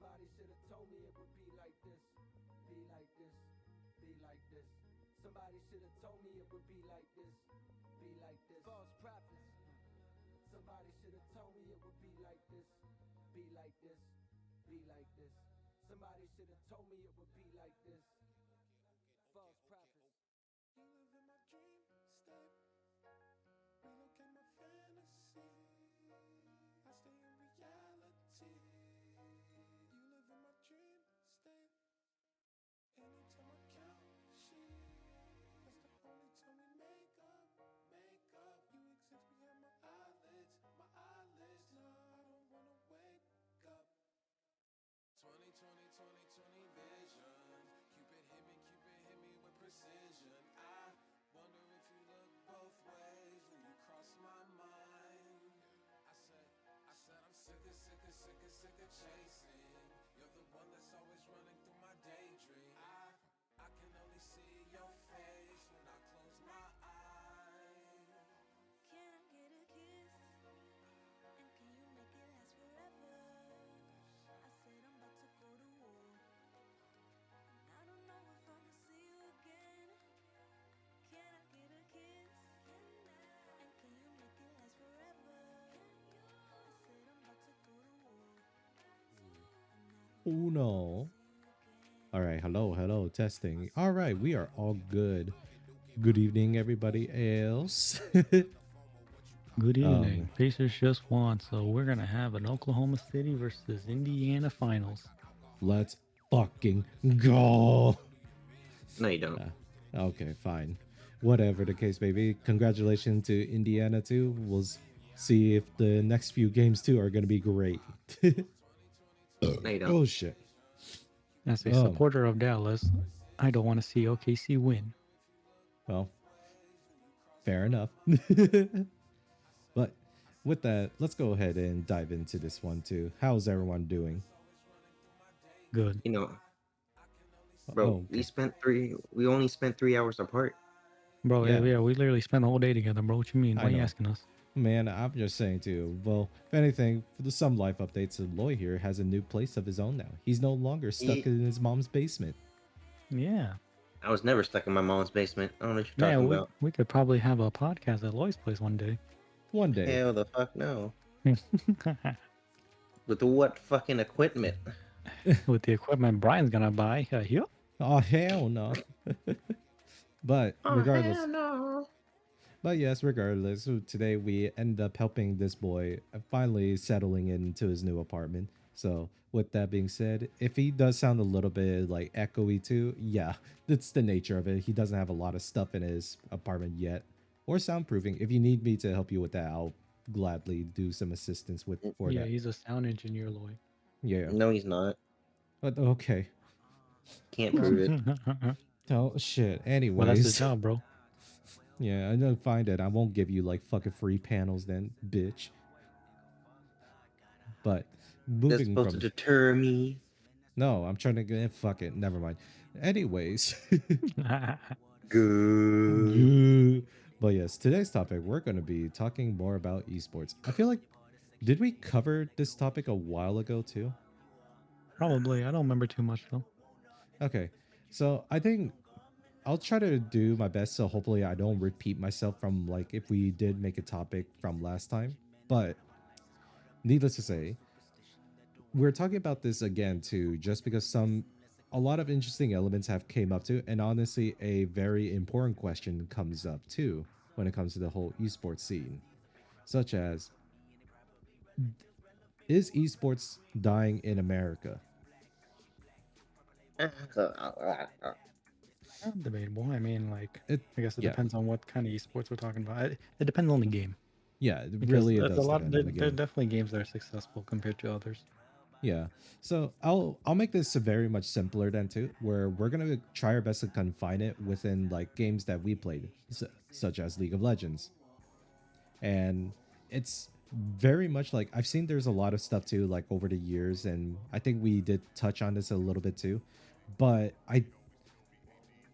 Somebody should have told me it would be like this, be like this, be like this. Somebody should have told me it would be like this, be like this. False prophets. Somebody should have told me it would be like this, be like this, be like this. Somebody should have told me it would be like this. False prophets. You live in my dream state. Relocate my fantasy. I stay in reality. You live in my dream state. Anytime I count sheep, that's the only time we make up, make up. You exist behind my eyelids, my eyelids. No, I don't wanna wake up. 2020, 2020 vision. Cupid hit me with precision. I wonder if you look both ways when you cross my mind. I said I'm sick of chasing. You're the one that's always running through my daydream. I can only see your face when I close my eyes. Can I get a kiss? And can you make it last forever? I said I'm about to go to war, and I don't know if I'ma see you again. Can I get a kiss? And can you make it last forever? I said I'm about to go to war. Oh no. All right, hello, testing. All right, we are all good. Good evening, everybody else. Good evening. Pacers just won, so we're gonna have an Oklahoma City versus Indiana finals. Let's fucking go. No, you don't. Okay, fine. Whatever the case may be. Congratulations to Indiana too. We'll see if the next few games too are gonna be great. No, you don't. Oh shit. As a supporter of Dallas, I don't want to see OKC win. Well, fair enough. But with that, let's go ahead and dive into this one too. How's everyone doing? Good. You know, bro, we only spent 3 hours apart. Bro, yeah, we literally spent the whole day together, bro. What you mean? Why are you asking us? Man, I'm just saying too. Well, if anything, for some life updates, Loy here has a new place of his own now. He's no longer stuck in his mom's basement. Yeah. I was never stuck in my mom's basement. I don't know what you're talking about. We could probably have a podcast at Loy's place one day. One day. Hell the fuck no. With what fucking equipment? With the equipment Brian's gonna buy. Here? Oh, hell no. But regardless. Hell no. But yes, regardless, so today we end up helping this boy finally settling into his new apartment. So with that being said, if he does sound a little bit like echoey too, yeah, that's the nature of it. He doesn't have a lot of stuff in his apartment yet, or soundproofing. If you need me to help you with that, I'll gladly do some assistance for that. Yeah, he's a sound engineer, Lloyd. Yeah. No, he's not. But okay. Can't prove it. Oh shit. Anyways. Well, that's his job, bro. Yeah, I don't find it. I won't give you like fucking free panels then, bitch. But moving That's supposed to deter me. No, I'm trying to get fuck it. Never mind. Anyways. Good. But yes, today's topic, we're going to be talking more about esports. I feel like, did we cover this topic a while ago too? Probably. I don't remember too much though. Okay. So I think I'll try to do my best, so hopefully I don't repeat myself from like if we did make a topic from last time. But needless to say, we're talking about this again too, just because a lot of interesting elements have came up too, and honestly, a very important question comes up too when it comes to the whole esports scene, such as, is esports dying in America? Debatable. I mean, like, I guess it depends on what kind of esports we're talking about. It depends on the game. Yeah, it really does. There are definitely games that are successful compared to others. Yeah, so I'll make this very much simpler then too, where we're gonna try our best to confine it within like games that we played, such as League of Legends, and it's very much like I've seen there's a lot of stuff too like over the years, and I think we did touch on this a little bit too, but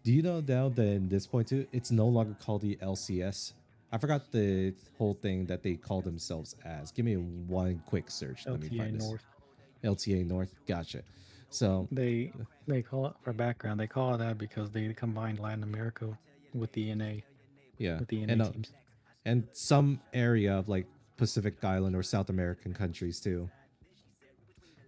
do you know now that in this point too, it's no longer called the LCS. I forgot the whole thing that they call themselves as. Give me one quick search. LTA Let me find North. LTA North. Gotcha. So They call it, for background, they call it that because they combined Latin America with the NA yeah, with the NA and teams. and some area of like Pacific Island or South American countries too.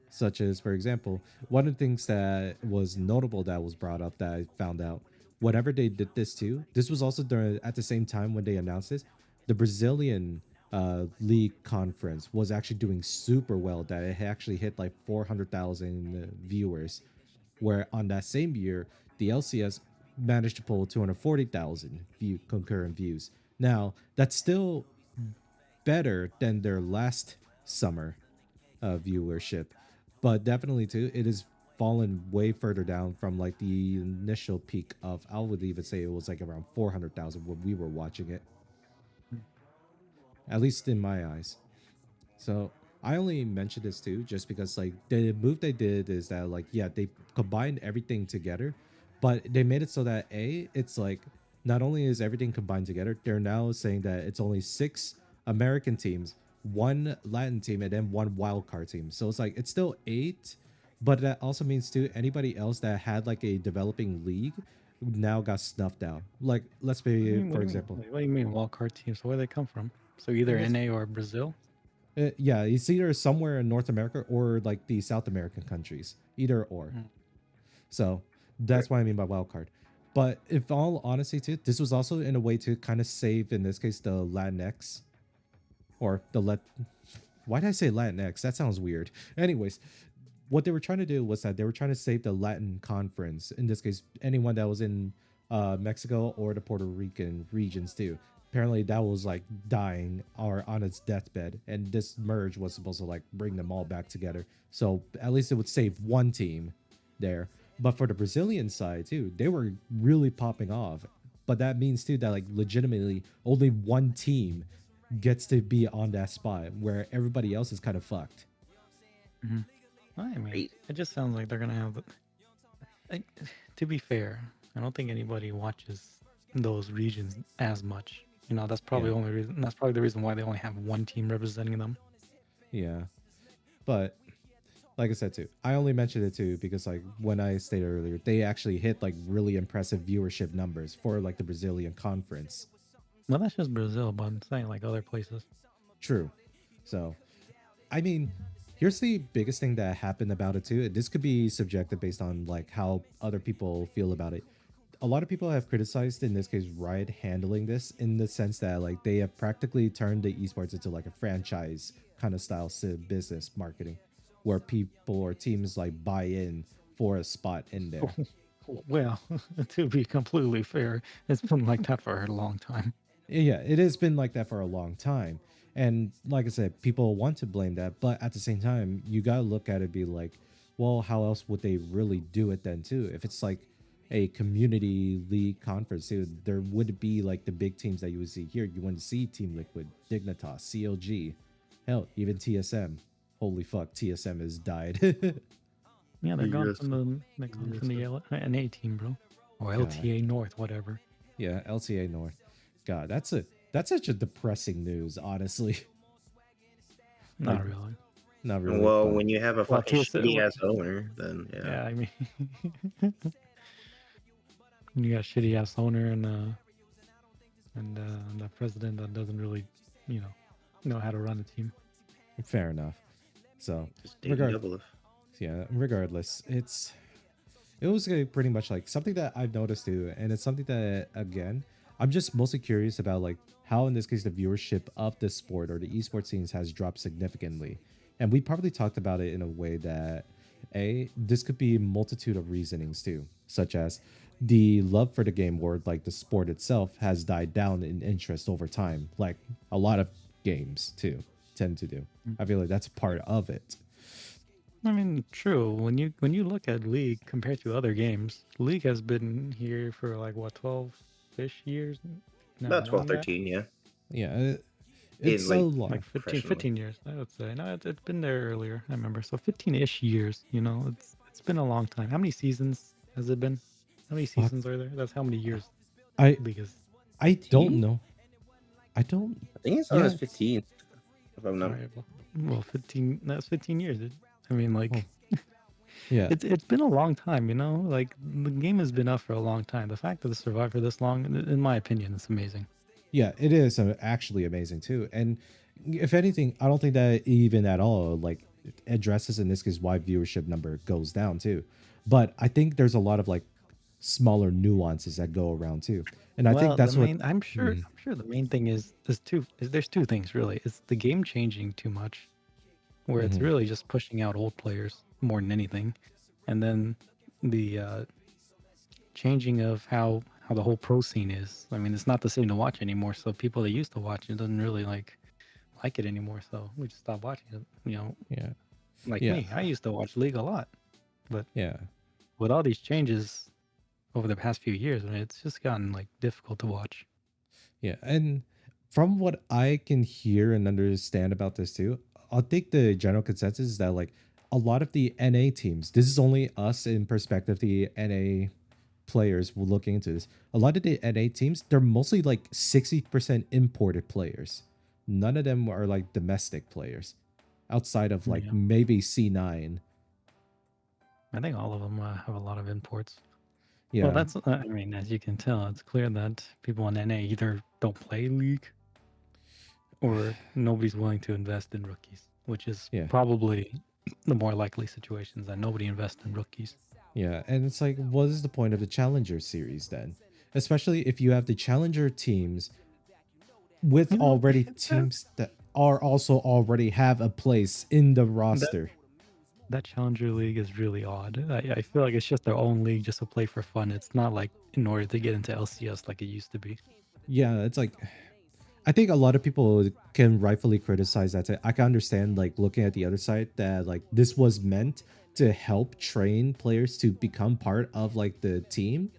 Such as, for example, one of the things that was notable that was brought up that I found out, whenever they did this too, this was also during at the same time when they announced this, the Brazilian league conference was actually doing super well. That it actually hit like 400,000 viewers, where on that same year, the LCS managed to pull 240,000 concurrent views. Now, that's still better than their last summer viewership, but definitely too, it has fallen way further down from like the initial peak of, I would even say it was like around 400,000 when we were watching it, at least in my eyes. So I only mentioned this too, just because like the move they did is that like, yeah, they combined everything together, but they made it so that it's like not only is everything combined together, they're now saying that it's only 6 American teams, 1 Latin team, and then 1 wild card team. So it's like it's still 8, but that also means too anybody else that had like a developing league now got snuffed out. Like let's be for example, What do you mean wild card teams? Where do they come from? So either yes. NA or Brazil? Yeah, it's either somewhere in North America or like the South American countries, either or. Mm. So that's what I mean by wild card. But if all honesty, too, this was also in a way to kind of save, in this case, the Latinx or the Why did I say Latinx? That sounds weird. Anyways, what they were trying to do was that they were trying to save the Latin conference. In this case, anyone that was in Mexico or the Puerto Rican regions too. Apparently, that was like dying or on its deathbed, and this merge was supposed to like bring them all back together. So at least it would save one team there. But for the Brazilian side too, they were really popping off. But that means too that like legitimately only one team gets to be on that spot where everybody else is kind of fucked. Mm-hmm. I mean, it just sounds like they're gonna have. To be fair, I don't think anybody watches those regions as much. You know, that's probably Yeah. only reason. That's probably the reason why they only have one team representing them. Yeah. But like I said too, I only mentioned it too because like when I stated earlier, they actually hit like really impressive viewership numbers for like the Brazilian conference. Well, that's just Brazil, but I'm saying like other places. True. So, I mean, here's the biggest thing that happened about it too. This could be subjective based on like how other people feel about it. A lot of people have criticized, in this case, Riot handling this in the sense that like they have practically turned the esports into like a franchise kind of style business marketing, where people or teams like buy in for a spot in there. Well, to be completely fair, it's been like that for a long time. Yeah, it has been like that for a long time. And like I said, people want to blame that, but at the same time, you gotta look at it and be like, well, how else would they really do it then too? If it's like a community league conference, too, there would be like the big teams that you would see here. You wouldn't see Team Liquid, Dignitas, CLG, hell, even TSM. Holy fuck, TSM has died. Yeah, they're gone from the NA team, bro, or LTA North, whatever. Yeah, LTA North. God, that's such a depressing news, honestly. Not Like, really. Not really. Well, but when you have a fucking shitty ass owner, then yeah. Yeah, I mean, when you got a shitty ass owner and the president that doesn't really, know how to run a team. Fair enough. So regardless, it was pretty much like something that I've noticed too, and it's something that again I'm just mostly curious about, like how in this case the viewership of this sport or the esports scenes has dropped significantly, and we probably talked about it in a way that this could be a multitude of reasonings too, such as the love for the game or like the sport itself has died down in interest over time, like a lot of games too tend to do. I feel like that's part of it. I mean, true. When you look at League compared to other games, League has been here for like what 12-ish years. No, about 12, 13, yeah. Yeah, it's so long. Like 15 years, I would say. No, it's been there earlier. I remember. So 15-ish years. It's been a long time. How many seasons has it been? How many seasons are there? That's how many years. I don't 15? know. I think it's almost 15. If I'm not. Well, 15. That's 15 years, dude. I mean, Oh, like yeah. it's been a long time, you know. Like the game has been up for a long time. The fact that it survived for this long, in my opinion, is amazing. Yeah, it is actually amazing too. And if anything, I don't think that even at all like addresses in this case why viewership number goes down too. But I think there's a lot of like smaller nuances that go around too. And I think Well, the that's what main I'm sure the main thing is there's two things really. It's the game changing too much, where it's mhm. really just pushing out old players more than anything, and then the changing of how the whole pro scene is. I mean, it's not the same to watch anymore. So people that used to watch it doesn't really like it anymore. So we just stopped watching it. You know, Yeah. like Yeah. me, I used to watch League a lot, but Yeah. with all these changes over the past few years, I mean, it's just gotten like difficult to watch. Yeah. And from what I can hear and understand about this too, I think the general consensus is that like a lot of the NA teams, this is only us in perspective, the NA players will look into this. A lot of the NA teams, they're mostly like 60% imported players. None of them are like domestic players outside of like Yeah, maybe C9. I think all of them have a lot of imports. Well, Yeah. that's I mean, as you can tell, it's clear that people in NA either don't play League or nobody's willing to invest in rookies, which is Yeah. probably the more likely situations that nobody invests in rookies. Yeah. And it's like, what is the point of the Challenger series then? Especially if you have the Challenger teams with You know, already teams that are also already have a place in the that roster. that Challenger League is really odd. I feel like it's just their own league just to play for fun. It's not like in order to get into LCS like it used to be. Yeah, it's like I think a lot of people can rightfully criticize that. I can understand like looking at the other side that like this was meant to help train players to become part of like the team.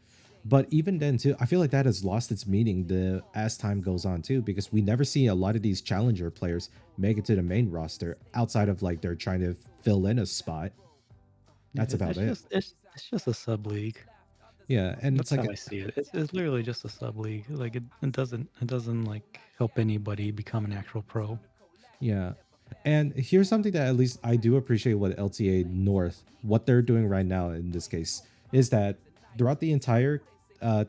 But even then too, I feel like that has lost its meaning the as time goes on too, because we never see a lot of these challenger players make it to the main roster outside of like they're trying to fill in a spot. Yeah, That's about it's it. just it's just a sub league. Yeah, and it's That's like how I see it. It's literally just a sub league. Like it doesn't like help anybody become an actual pro. yeah. And here's something that at least I do appreciate what LTA North, what they're doing right now in this case, is that throughout the entire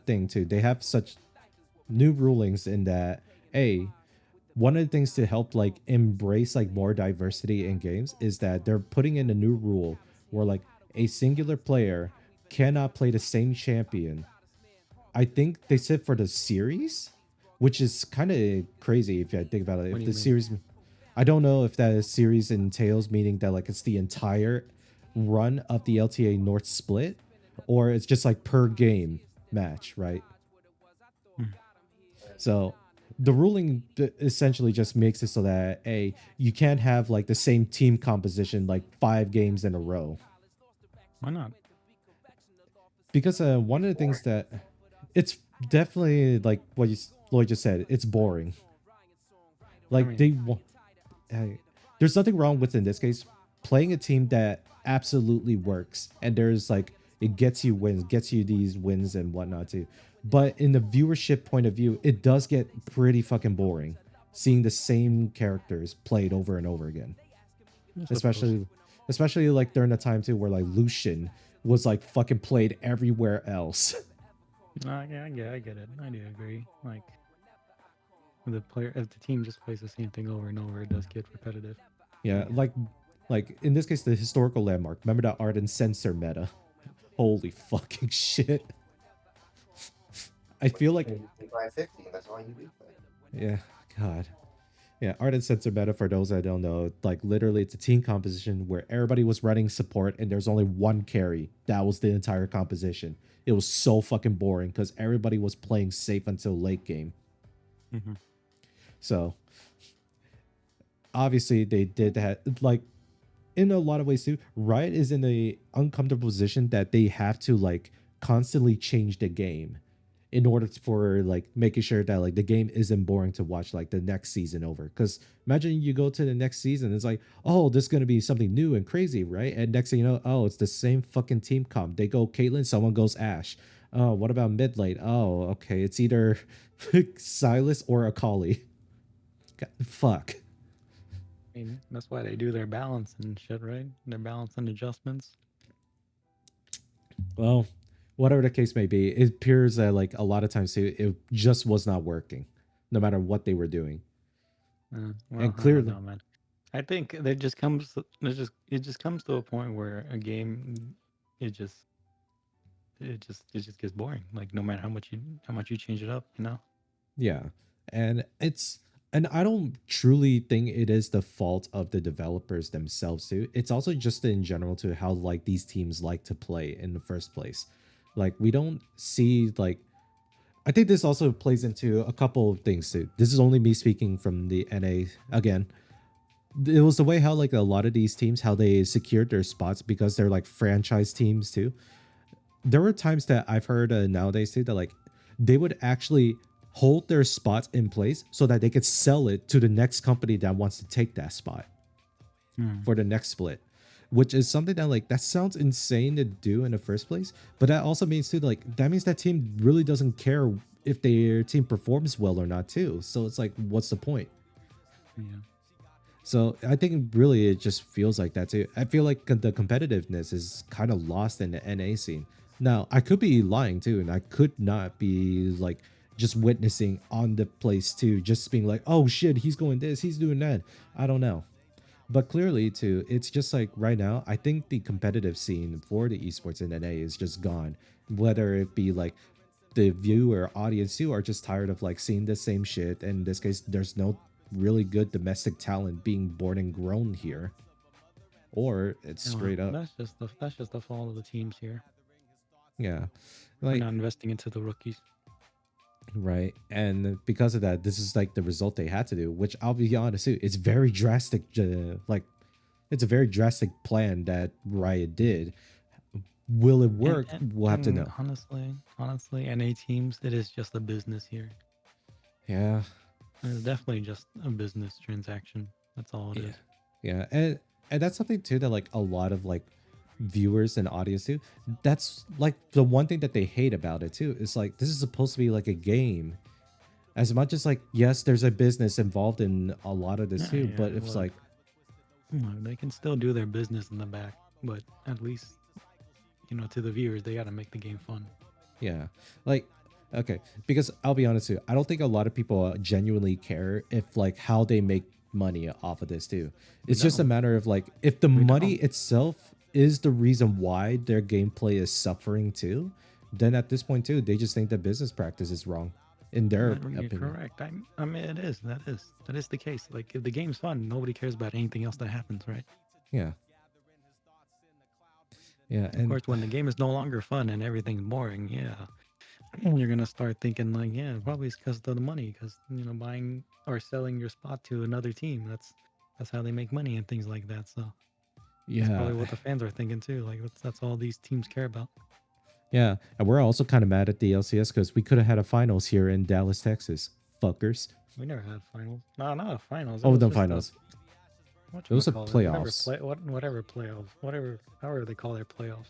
thing too, they have such new rulings in that, A, one of the things to help like embrace like more diversity in games is that they're putting in a new rule where like a singular player cannot play the same champion. I think they said for the series, which is kind of crazy if you think about it. What If do you the mean? series, I don't know if that series entails meaning that like it's the entire run of the LTA North split, or it's just like per game match, right? Hmm. So the ruling essentially just makes it so that a you can't have like the same team composition like 5 games in a row, Why not? because one of the things that it's definitely like what Lloyd just said, it's boring. I Like mean, hey, there's nothing wrong with in this case playing a team that absolutely works and there's like it gets you wins, gets you these wins and whatnot too. But in the viewership point of view, it does get pretty fucking boring seeing the same characters played over and over again. I suppose. Especially like during the time too where like Lucian was like fucking played everywhere else. I get it. I do agree. Like if the team just plays the same thing over and over, it does get repetitive. Yeah, Like, like in this case the historical landmark. Remember that art and sensor meta? Holy fucking shit. I feel like They buy 50, that's all you do. yeah, God. Yeah, art and sensor meta for those that don't know, like literally it's a team composition where everybody was running support and there's only one carry. That was the entire composition. It was so fucking boring because everybody was playing safe until late game. mhm. So obviously they did that like in a lot of ways too. Riot is in a uncomfortable position that they have to like constantly change the game in order for like making sure that like the game isn't boring to watch like the next season over. Because imagine you go to the next season, it's like, oh, this is gonna be something new and crazy, right? And next thing you know, oh, it's the same fucking team comp. They go Caitlyn, someone goes Ash. Oh, what about mid late? Oh, okay, it's either Silas or Akali. God, fuck. I mean, that's why they do their balance and shit, right? Their balance and adjustments. Well, whatever the case may be, it appears that like a lot of times it just was not working, no matter what they were doing. Well, And I don't clearly, know, man. I think it just comes to a point where a game it just it just gets boring. Like no matter how much you change it up, you know. yeah. And I don't truly think it is the fault of the developers themselves too. It's also just in general to how like these teams like to play in the first place. Like we don't see like I think this also plays into a couple of things too. This is only me speaking from the NA again. It was the way how like a lot of these teams how they secured their spots because they're like franchise teams too. There were times that I've heard nowadays too that like they would actually hold their spots in place so that they could sell it to the next company that wants to take that spot for the next split, which is something that like that sounds insane to do in the first place, but that also means too like that means that team really doesn't care if their team performs well or not too. So it's like, what's the point? Yeah. So I think really it just feels like that too. I feel like the competitiveness is kind of lost in the NA scene. Now I could be lying too, and I could not be like just witnessing on the place too, just being like, oh shit, he's going this, he's doing that. I don't know. But clearly too, it's just like right now, I think the competitive scene for the esports in NA is just gone. Whether it be like the viewer audience too are just tired of like seeing the same shit. And in this case, there's no really good domestic talent being born and grown here. Or it's Yeah, well, straight up. that's just the fault of the teams here. Yeah. We're Like not investing into the rookies. right. And because of that, this is like the result they had to do, which I'll be honest too, it's very drastic like it's a very drastic plan that Riot did. Will it work? We'll have to know. Honestly, NA teams, it is just a business here. Yeah. It's definitely just a business transaction. That's all it Yeah. is. Yeah. And that's something too that like a lot of like viewers and audience too. That's like the one thing that they hate about it too. Is like this is supposed to be like a game. As much as like, yes, there's a business involved in a lot of this too, but it's like look, they can still do their business in the back, but at least to the viewers, they got to make the game fun. yeah. Like okay, because I'll be honest too, I don't think a lot of people genuinely care if like how they make money off of this too. It's just a matter of like if the money itself is the reason why their gameplay is suffering too, then at this point too, they just think the business practice is wrong in their You're opinion. correct. I mean, it is. That is the case. Like, if the game's fun, nobody cares about anything else that happens, right? Yeah. Yeah. Of And course, when the game is no longer fun and everything's boring, yeah, you're gonna start thinking like, yeah, probably it's because of the money, because buying or selling your spot to another team. That's how they make money and things like that. So that's yeah. probably what the fans are thinking too. Like that's all these teams care about. Yeah. And we're also kind of mad at the LCS because we could have had a finals here in Dallas, Texas. Fuckers. We never had finals. No, not a finals. Oh, the finals. It was a playoffs. Whatever playoffs. However they call their playoffs.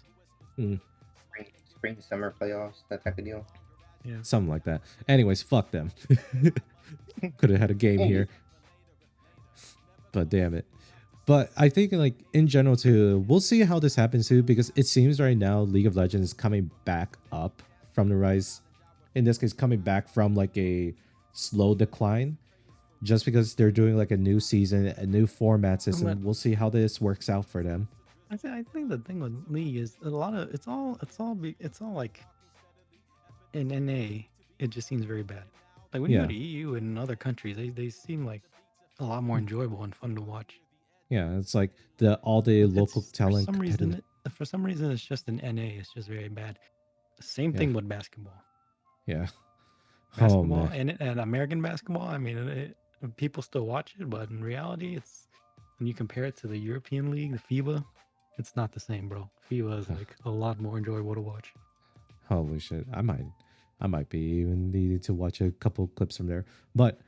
Spring, summer playoffs, that type of deal. Yeah. Something like that. Anyways, fuck them. Could have had a game here. But damn it. But I think like in general too, we'll see how this happens too, because it seems right now League of Legends is coming back up from the rise. In this case, coming back from like a slow decline. Just because they're doing like a new season, a new format system. We'll see how this works out for them. I think the thing with League is a lot of it's all like in NA, it just seems very bad. Like when you go to EU and other countries, they seem like a lot more enjoyable and fun to watch. Yeah, it's like all the local talent. For some reason, it's just in NA. It's just very bad. Same thing with basketball. Yeah. Basketball and American basketball. I mean, people still watch it, but in reality, it's when you compare it to the European League, the FIBA, it's not the same, bro. FIBA is like a lot more enjoyable to watch. Holy shit! I might be even needing to watch a couple clips from there, but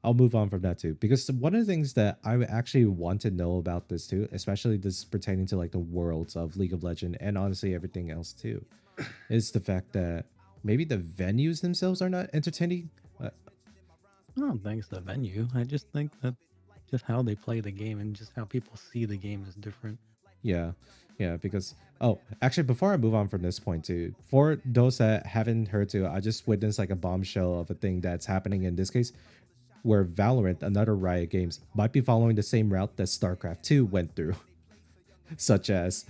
I'll move on from that too, because one of the things that I actually want to know about this too, especially this pertaining to like the worlds of League of Legends and honestly everything else too, is the fact that maybe the venues themselves are not entertaining. I don't think it's the venue. I just think that just how they play the game and just how people see the game is different. Yeah, yeah, because actually, before I move on from this point too, for those that haven't heard too, I just witnessed like a bombshell of a thing that's happening in this case, where Valorant, another Riot Games, might be following the same route that StarCraft 2 went through, such as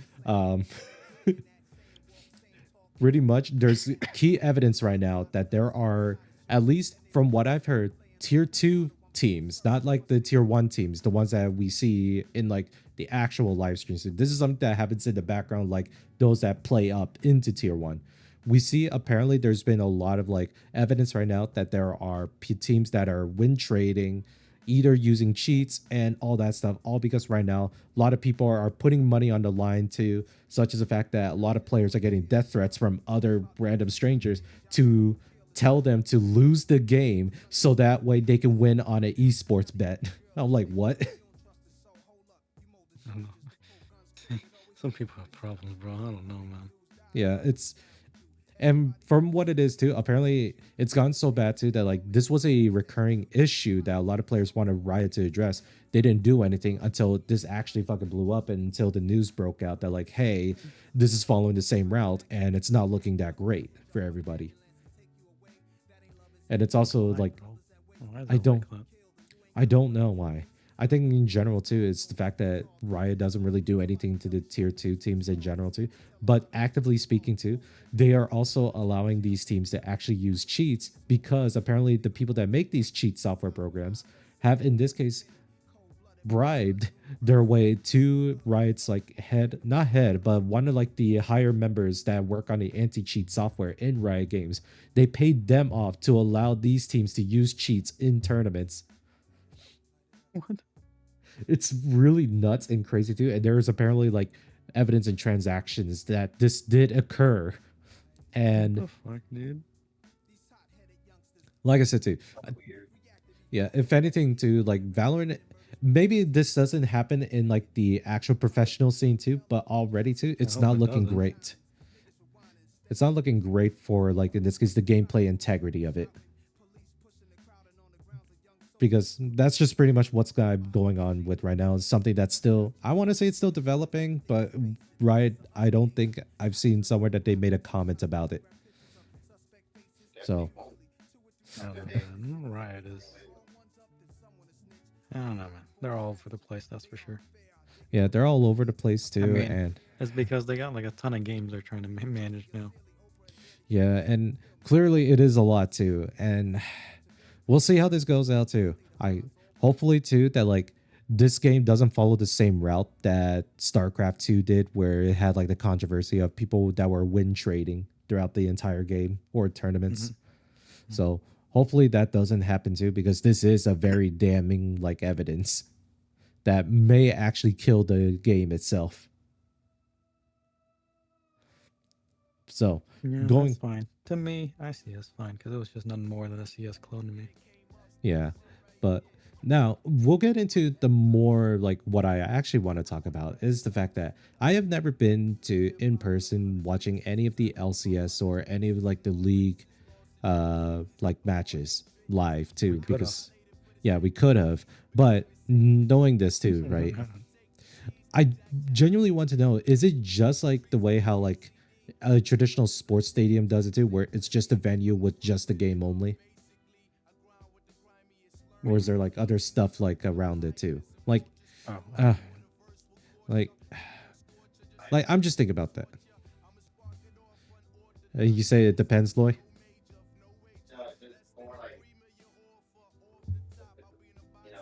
pretty much there's key evidence right now that there are, at least from what I've heard, tier 2 teams, not like the tier 1 teams, the ones that we see in like the actual live streams. So this is something that happens in the background, like those that play up into tier 1. We see apparently there's been a lot of like evidence right now that there are teams that are win trading, either using cheats and all that stuff, all because right now a lot of people are putting money on the line too, such as the fact that a lot of players are getting death threats from other random strangers to tell them to lose the game so that way they can win on an esports bet. I'm like, what? I don't know. Some people have problems, bro. I don't know, man. Yeah, and from what it is too, apparently it's gone so bad too that like this was a recurring issue that a lot of players wanted Riot to address. They didn't do anything until this actually fucking blew up, and until the news broke out that like, hey, this is following the same route and it's not looking that great for everybody. And it's also Why, like, bro? Why is I it don't like that? I don't know why. I think in general too, it's the fact that Riot doesn't really do anything to the tier 2 teams in general too. But actively speaking too, they are also allowing these teams to actually use cheats, because apparently the people that make these cheat software programs have, in this case, bribed their way to Riot's like not head, but one of like the higher members that work on the anti-cheat software in Riot Games. They paid them off to allow these teams to use cheats in tournaments. What? It's really nuts and crazy too. And there is apparently like evidence and transactions that this did occur. And What the fuck, dude? like I said too, yeah, if anything too, like Valorant, maybe this doesn't happen in like the actual professional scene too, but already too, it's hope not it looking doesn't. great. It's not looking great for like, in this case, the gameplay integrity of it. Because that's just pretty much what's going on with right now. It's something that's still, I want to say it's still developing, but Riot, I don't think I've seen somewhere that they made a comment about it. So I don't know, man. Riot is. I don't know, man. They're all over the place, that's for sure. yeah, they're all over the place too. I mean, And it's because they got like a ton of games they're trying to manage now. yeah, and clearly it is a lot too. And we'll see how this goes out too. I hopefully too that like this game doesn't follow the same route that StarCraft 2 did, where it had like the controversy of people that were win trading throughout the entire game or tournaments. So hopefully that doesn't happen too, because this is a very damning like evidence that may actually kill the game itself. So Yeah, going, that's fine. To me, I see it's fine because it was just nothing more than a CS clone to me. yeah, but now we'll get into the more like what I actually want to talk about is the fact that I have never been to in person watching any of the LCS or any of like the league like matches live too, could've. because yeah, we could have, but knowing this too, right? I genuinely want to know, is it just like the way how like a traditional sports stadium does it too, where it's just a venue with just the game only? Or is there like other stuff like around it too? Like, Oh, like, like I'm just thinking about that. You say it depends, Loy?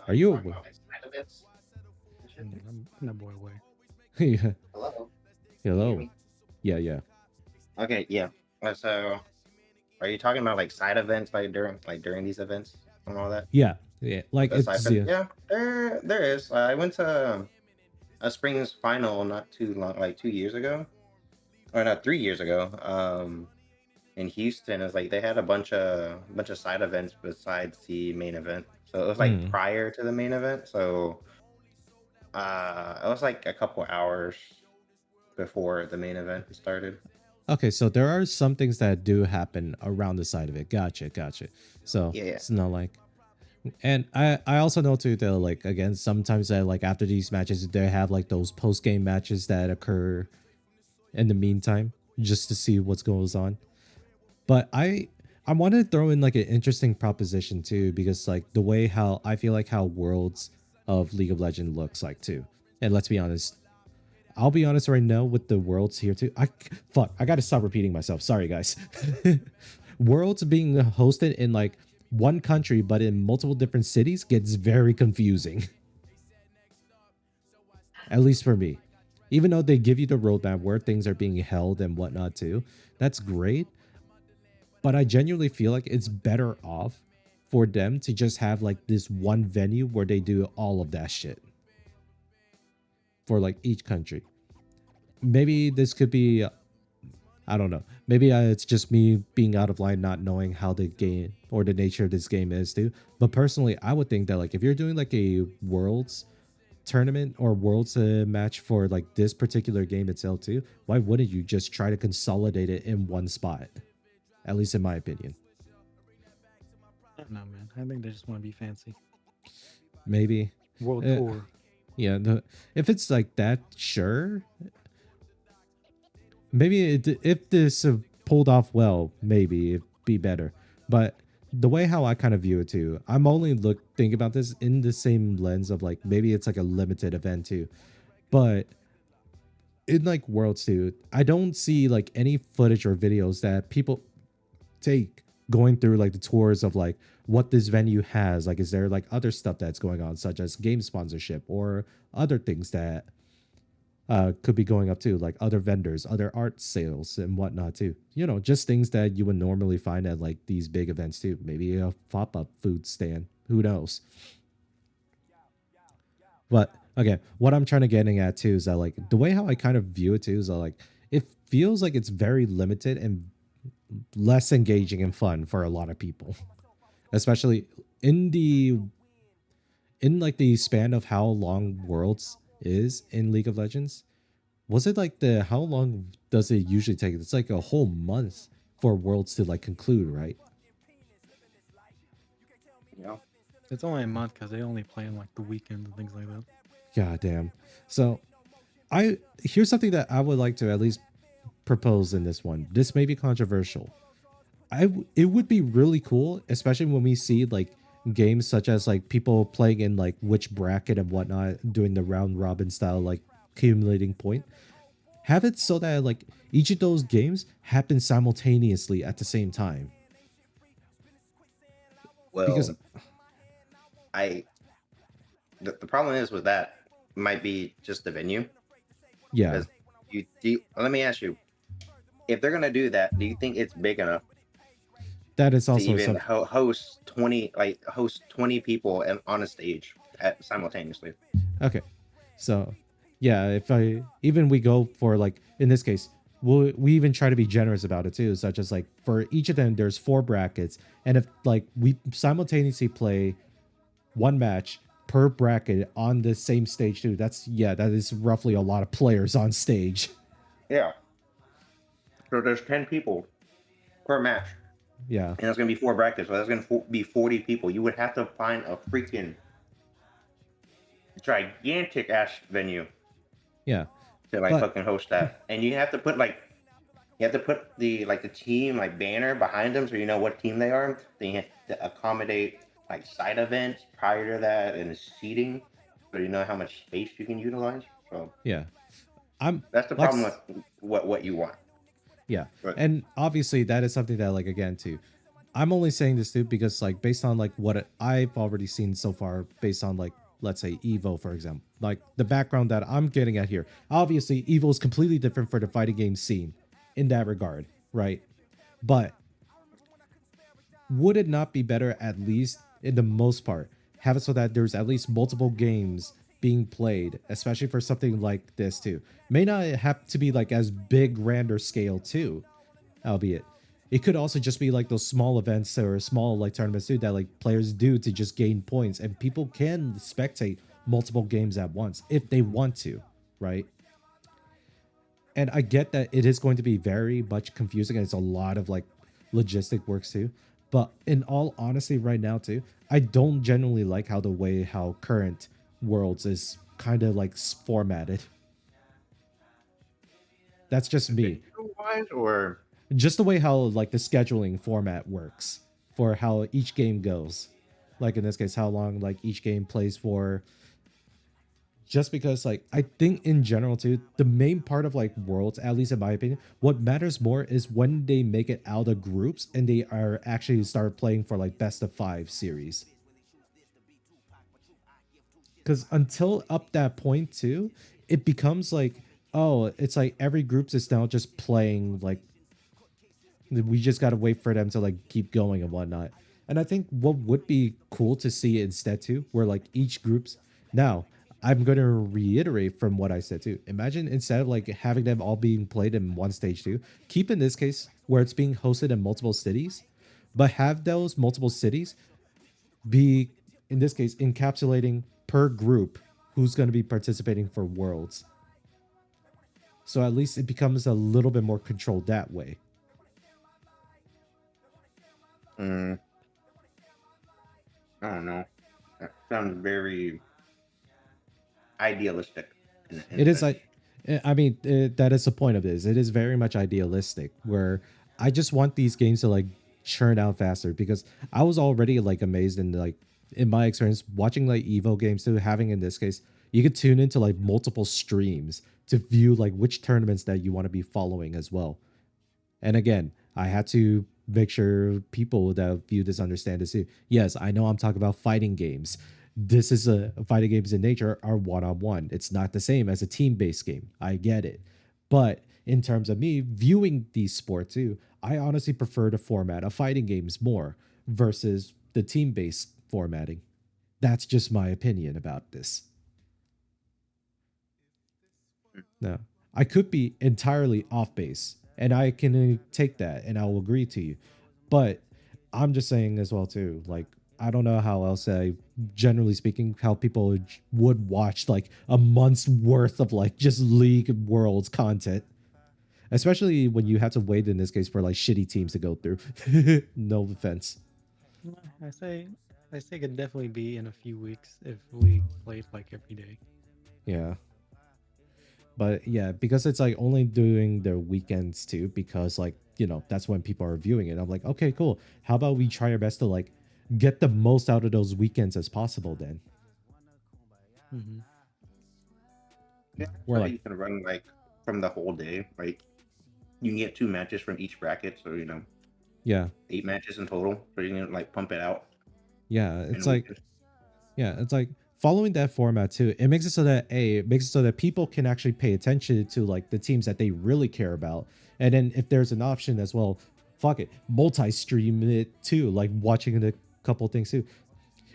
Are you? I'm that boy away. Yeah. Hello. Hello. Yeah, yeah. Okay, yeah. So, are you talking about like side events, like during these events and all that? Yeah. Yeah. Like The it's siphon? Yeah, there is. I went to a Springs final not too long, like 2 years ago, or not 3 years ago. In Houston, it was like they had a bunch of side events besides the main event. So it was like prior to the main event. So it was like a couple hours before the main event started. Okay, so there are some things that do happen around the side of it. Gotcha, gotcha. So Yeah. it's not like, And I also know too that like again sometimes that like after these matches they have like those post game matches that occur in the meantime just to see what's goes on. But I wanted to throw in like an interesting proposition too because like the way how I feel like how Worlds of League of Legends looks like too. And let's be honest, I'll be honest right now with the Worlds here too. I got to stop repeating myself. Sorry guys. Worlds being hosted in like one country but in multiple different cities gets very confusing. At least for me. Even though they give you the roadmap where things are being held and whatnot too, that's great. But I genuinely feel like it's better off for them to just have like this one venue where they do all of that shit for like each country. Maybe this could be, I don't know. Maybe it's just me being out of line, not knowing how the game or the nature of this game is too. But personally, I would think that like if you're doing like a Worlds tournament or Worlds match for like this particular game itself too, why wouldn't you just try to consolidate it in one spot? At least in my opinion. I don't know, man. I think they just want to be fancy. Maybe. World Uh, tour. Yeah, if it's like that, sure. Maybe if this pulled off well, maybe it'd be better. But the way how I kind of view it too, I'm only thinking about this in the same lens of like maybe it's like a limited event too. But in like Worlds too, I don't see like any footage or videos that people take going through like the tours of like what this venue has. Like, is there like other stuff that's going on, such as game sponsorship or other things that could be going up too, like other vendors, other art sales and whatnot too. You know, just things that you would normally find at like these big events too. Maybe a pop-up food stand. Who knows? But again, what I'm trying to getting at too is that like the way how I kind of view it too is that like it feels like it's very limited and less engaging and fun for a lot of people, especially in the in like the span of how long Worlds is in League of Legends. Was it like the how long does it usually take? It's like a whole month for Worlds to like conclude, right? Yeah. It's only a month because they only play on like the weekends and things like that. God damn. So I here's something that I would like to at least propose in this one. This may be controversial. It would be really cool, especially when we see like games such as like people playing in like which bracket and whatnot, doing the round robin style, like accumulating point. Have it so that like each of those games happen simultaneously at the same time. Because Well, I the problem is with that might be just the venue. yeah, Because let me ask you, if they're gonna do that, do you think it's big enough that is to also even some host 20 people on a stage simultaneously? okay. So yeah, if I even we go for like in this case, we even try to be generous about it too, such as like for each of them there's 4 brackets, and if like we simultaneously play one match per bracket on the same stage too, that's yeah, that is roughly a lot of players on stage. Yeah. So there's 10 people per match, Yeah, and that's gonna be 4 brackets. So that's gonna be 40 people. You would have to find a freaking gigantic ass venue yeah, to like but fucking host that, and you have to put the team like banner behind them so you know what team they are. Then you have to accommodate like side events prior to that and seating, so you know how much space you can utilize. So yeah, I'm that's the like problem with what you want. yeah, But and obviously that is something that like again too, I'm only saying this too because like based on like what I've already seen so far, based on like let's say Evo for example, like the background that I'm getting at here. Obviously, Evo is completely different for the fighting game scene in that regard, right? But would it not be better, at least in the most part, have it so that there's at least multiple games being played, especially for something like this too? May not have to be like as big, grander scale too, albeit. It could also just be like those small events or small like tournaments too that like players do to just gain points, and people can spectate multiple games at once if they want to, right? And I get that it is going to be very much confusing and it's a lot of like logistic works too. But in all honesty, right now too, I don't generally like how current Worlds is kind of like formatted. That's just me. Wise or Just the way how like the scheduling format works for how each game goes. Like in this case, how long like each game plays for. Just because like I think in general too, the main part of like Worlds, at least in my opinion, what matters more is when they make it out of groups and they are actually start playing for like best of 5 series. Because until up that point too, it becomes like, oh, it's like every group is now just playing like we just gotta wait for them to like keep going and whatnot. And I think what would be cool to see instead too, where like each group's now I'm gonna reiterate from what I said too. Imagine instead of like having them all being played in one stage too, keep in this case where it's being hosted in multiple cities, but have those multiple cities be in this case encapsulating per group who's going to be participating for Worlds. So at least it becomes a little bit more controlled that way. I don't know. That sounds very idealistic. In It a is sense. like, I mean, that is the point of this. It is very much idealistic where I just want these games to like churn out faster because I was already like amazed in like in my experience watching like Evo games too, having in this case, you could tune into like multiple streams to view like which tournaments that you want to be following as well. And again, I had to make sure people that view this understand this too. Yes, I know I'm talking about fighting games. This is a fighting games in nature are one on one. It's not the same as a team based game. I get it. But in terms of me viewing these sports too, I honestly prefer the format of fighting games more versus the team based formatting. That's just my opinion about this. No, I could be entirely off base, and I can take that, and I will agree to you. But I'm just saying as well too. Like I don't know how else I, generally speaking, how people would watch like a month's worth of like just League Worlds content, especially when you have to wait in this case for like shitty teams to go through. No offense. I say I say it could definitely be in a few weeks if we played like every day. Yeah. But yeah, because it's like only doing the weekends too, because like, that's when people are viewing it. I'm like, okay, cool. How about we try our best to like get the most out of those weekends as possible then? Mm-hmm. Yeah, We're so like, you can run like from the whole day, right? You can get 2 matches from each bracket, so yeah, 8 matches in total. So you can like pump it out yeah. in It's a like, weekend. yeah, it's like following that format too. It makes it so that it makes it so that people can actually pay attention to like the teams that they really care about. And then if there's an option as well, fuck it, multi-stream it too, like watching a couple things too.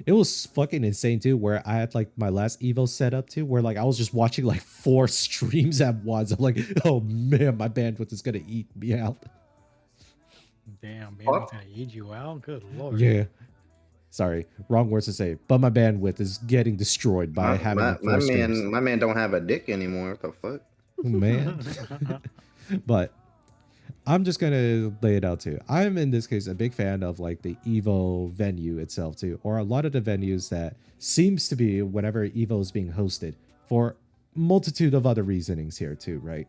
It was fucking insane too, where I had like my last Evo set up too, where like I was just watching like 4 streams at once. I'm like, oh man, my bandwidth is gonna eat me out. Damn, man, Well, was gonna eat you out. Good lord. Yeah. Sorry, wrong words to say. But my bandwidth is getting destroyed by my, having my, my 4 streams. man, my man don't have a dick anymore. What the fuck? Man. But I'm just gonna lay it out too. I'm in this case a big fan of like the Evo venue itself too, or a lot of the venues that seems to be whenever Evo is being hosted for multitude of other reasonings here too, right?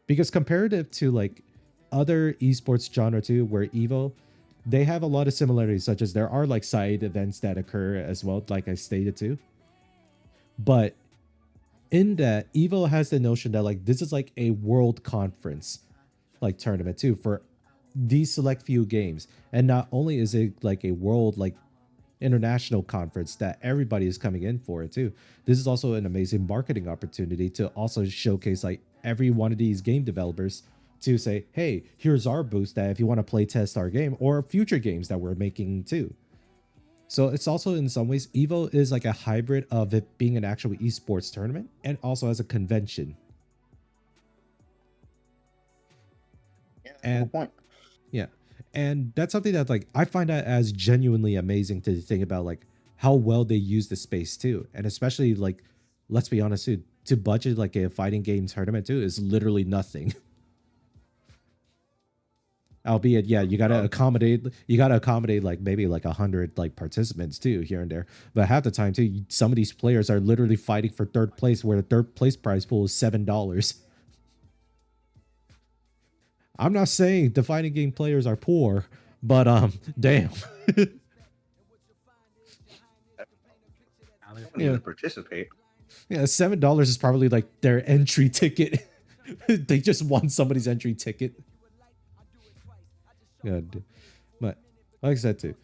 Because comparative to like other esports genre too, where Evo, they have a lot of similarities, such as there are like side events that occur as well, like I stated too. But in that, Evo has the notion that like this is like a world conference like tournament too for these select few games. And not only is it like a world like international conference that everybody is coming in for it too. This is also an amazing marketing opportunity to also showcase like every one of these game developers to say, hey, here's our booth that if you want to play test our game or future games that we're making too. So it's also in some ways Evo is like a hybrid of it being an actual esports tournament and also as a convention. Yeah, that's the whole And point. yeah. And that's something that like I find that as genuinely amazing to think about like how well they use the space too. And especially like let's be honest too, to budget like a fighting game tournament too is literally nothing. Albeit, yeah, you gotta accommodate like maybe like 100 like participants too here and there. But half the time too, some of these players are literally fighting for third place, where the third place prize pool is $7. I'm not saying the fighting game players are poor, but damn. I don't Yeah. even participate. Yeah, $7 is probably like their entry ticket. They just won somebody's entry ticket. Good. But like I said too,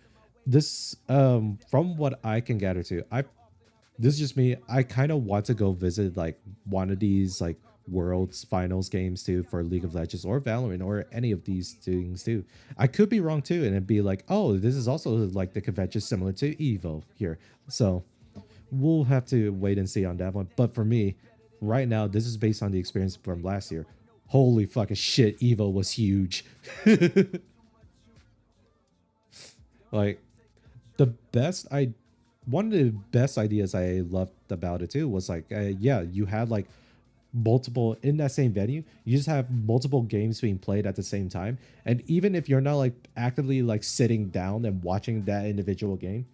this from what I can gather too, this is just me. I kind of want to go visit like one of these like world's finals games too for League of Legends or Valorant or any of these things too. I could be wrong too, and it'd be like, oh, this is also like the convention similar to Evo here. So we'll have to wait and see on that one. But for me, right now, this is based on the experience from last year. Holy fucking shit, Evo was huge. Like one of the best ideas I loved about it too was like, yeah, you had like multiple in that same venue. You just have multiple games being played at the same time, and even if you're not like actively like sitting down and watching that individual game,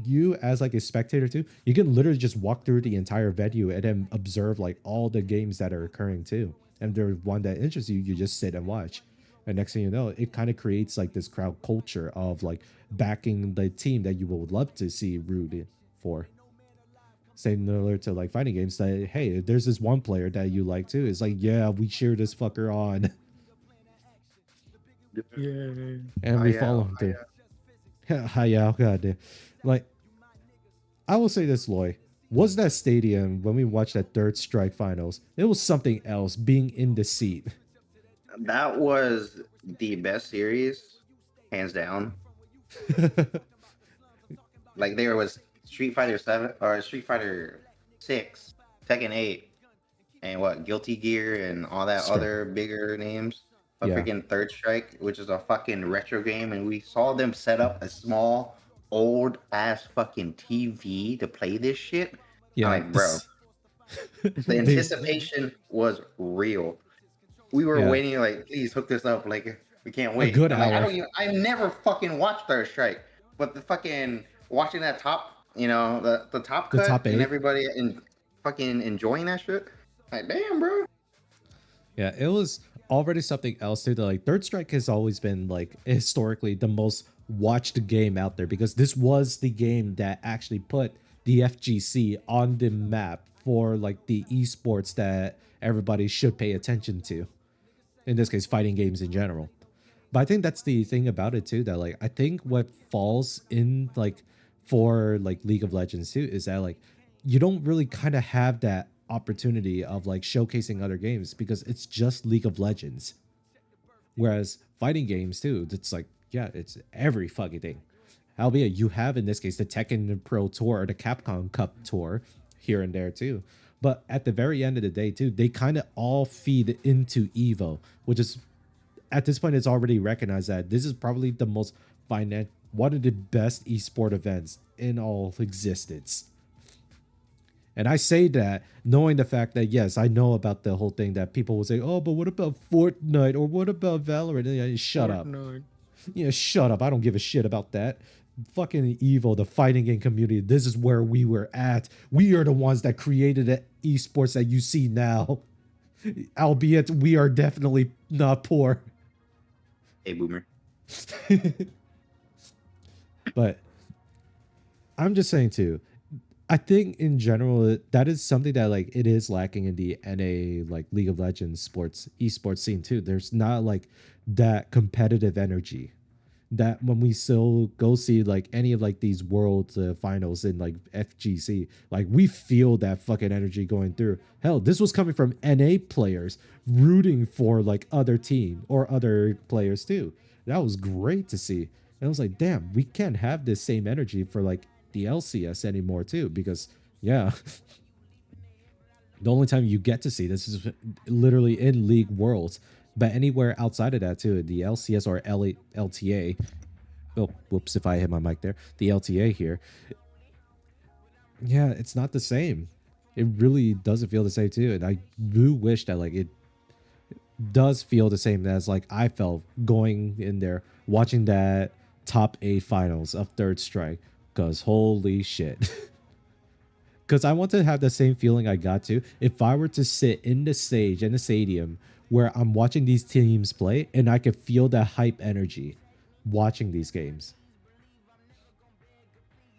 you as like a spectator too, you can literally just walk through the entire venue and then observe like all the games that are occurring too. And if there's one that interests you, you just sit and watch. And next thing you know, it kind of creates like this crowd culture of like backing the team that you would love to see rooted for. Similar to like fighting games, that hey, if there's this one player that you like too, it's like, yeah, we cheer this fucker on. Yeah. And we follow him too. Hi, god damn. Like, I will say this, Loy. Was that stadium when we watched that Third Strike finals? It was something else being in the seat. That was the best series, hands down. Like there was Street Fighter 7 or Street Fighter 6, Tekken 8, and what, Guilty Gear and all that other bigger names. A freaking Third Strike, which is a fucking retro game, and we saw them set up a small old ass fucking TV to play this shit. Yeah, I'm like, bro. The anticipation was real. We were waiting, like, please hook this up. Like, we can't wait. A good I'm like, hour. I never fucking watched Third Strike, but the fucking watching that top, you know, the top cut, top 8, and everybody and fucking enjoying that shit. Like, damn, bro. Yeah, it was already something else too. Like Third Strike has always been like historically the most watched game out there, because this was the game that actually put the FGC on the map for like the esports that everybody should pay attention to. In this case, fighting games in general. But I think that's the thing about it too, that like I think what falls in like for like League of Legends too is that like you don't really kind of have that opportunity of like showcasing other games because it's just League of Legends. Whereas fighting games too, it's like, yeah, it's every fucking thing. Albeit you have in this case the Tekken Pro Tour or the Capcom Cup Tour here and there too. But at the very end of the day too, they kind of all feed into Evo, which is at this point it's already recognized that this is probably the most one of the best esport events in all existence. And I say that knowing the fact that, yes, I know about the whole thing that people will say, oh, but what about Fortnite or what about Valorant? Yeah, shut up. Yeah, shut up. I don't give a shit about that. Fucking Evo, the fighting game community, this is where we were at. We are the ones that created the esports that you see now. Albeit we are definitely not poor. Hey, boomer. But I'm just saying too, I think in general that is something that like it is lacking in the NA like League of Legends esports scene too. There's not like that competitive energy that when we still go see like any of like these world finals in like FGC, like we feel that fucking energy going through. Hell, this was coming from NA players rooting for like other team or other players too. That was great to see. And I was like, damn, we can't have this same energy for like the LCS anymore too, because yeah, the only time you get to see this is literally in League Worlds. But anywhere outside of that too, the LCS or LTA, oh whoops, if I hit my mic there, the LTA here, yeah, it's not the same. It really doesn't feel the same too. And I do wish that like does feel the same as like I felt going in there watching that top 8 finals of Third Strike. Cause holy shit. Because I want to have the same feeling I got to if I were to sit in the stage in the stadium where I'm watching these teams play and I could feel the hype energy watching these games.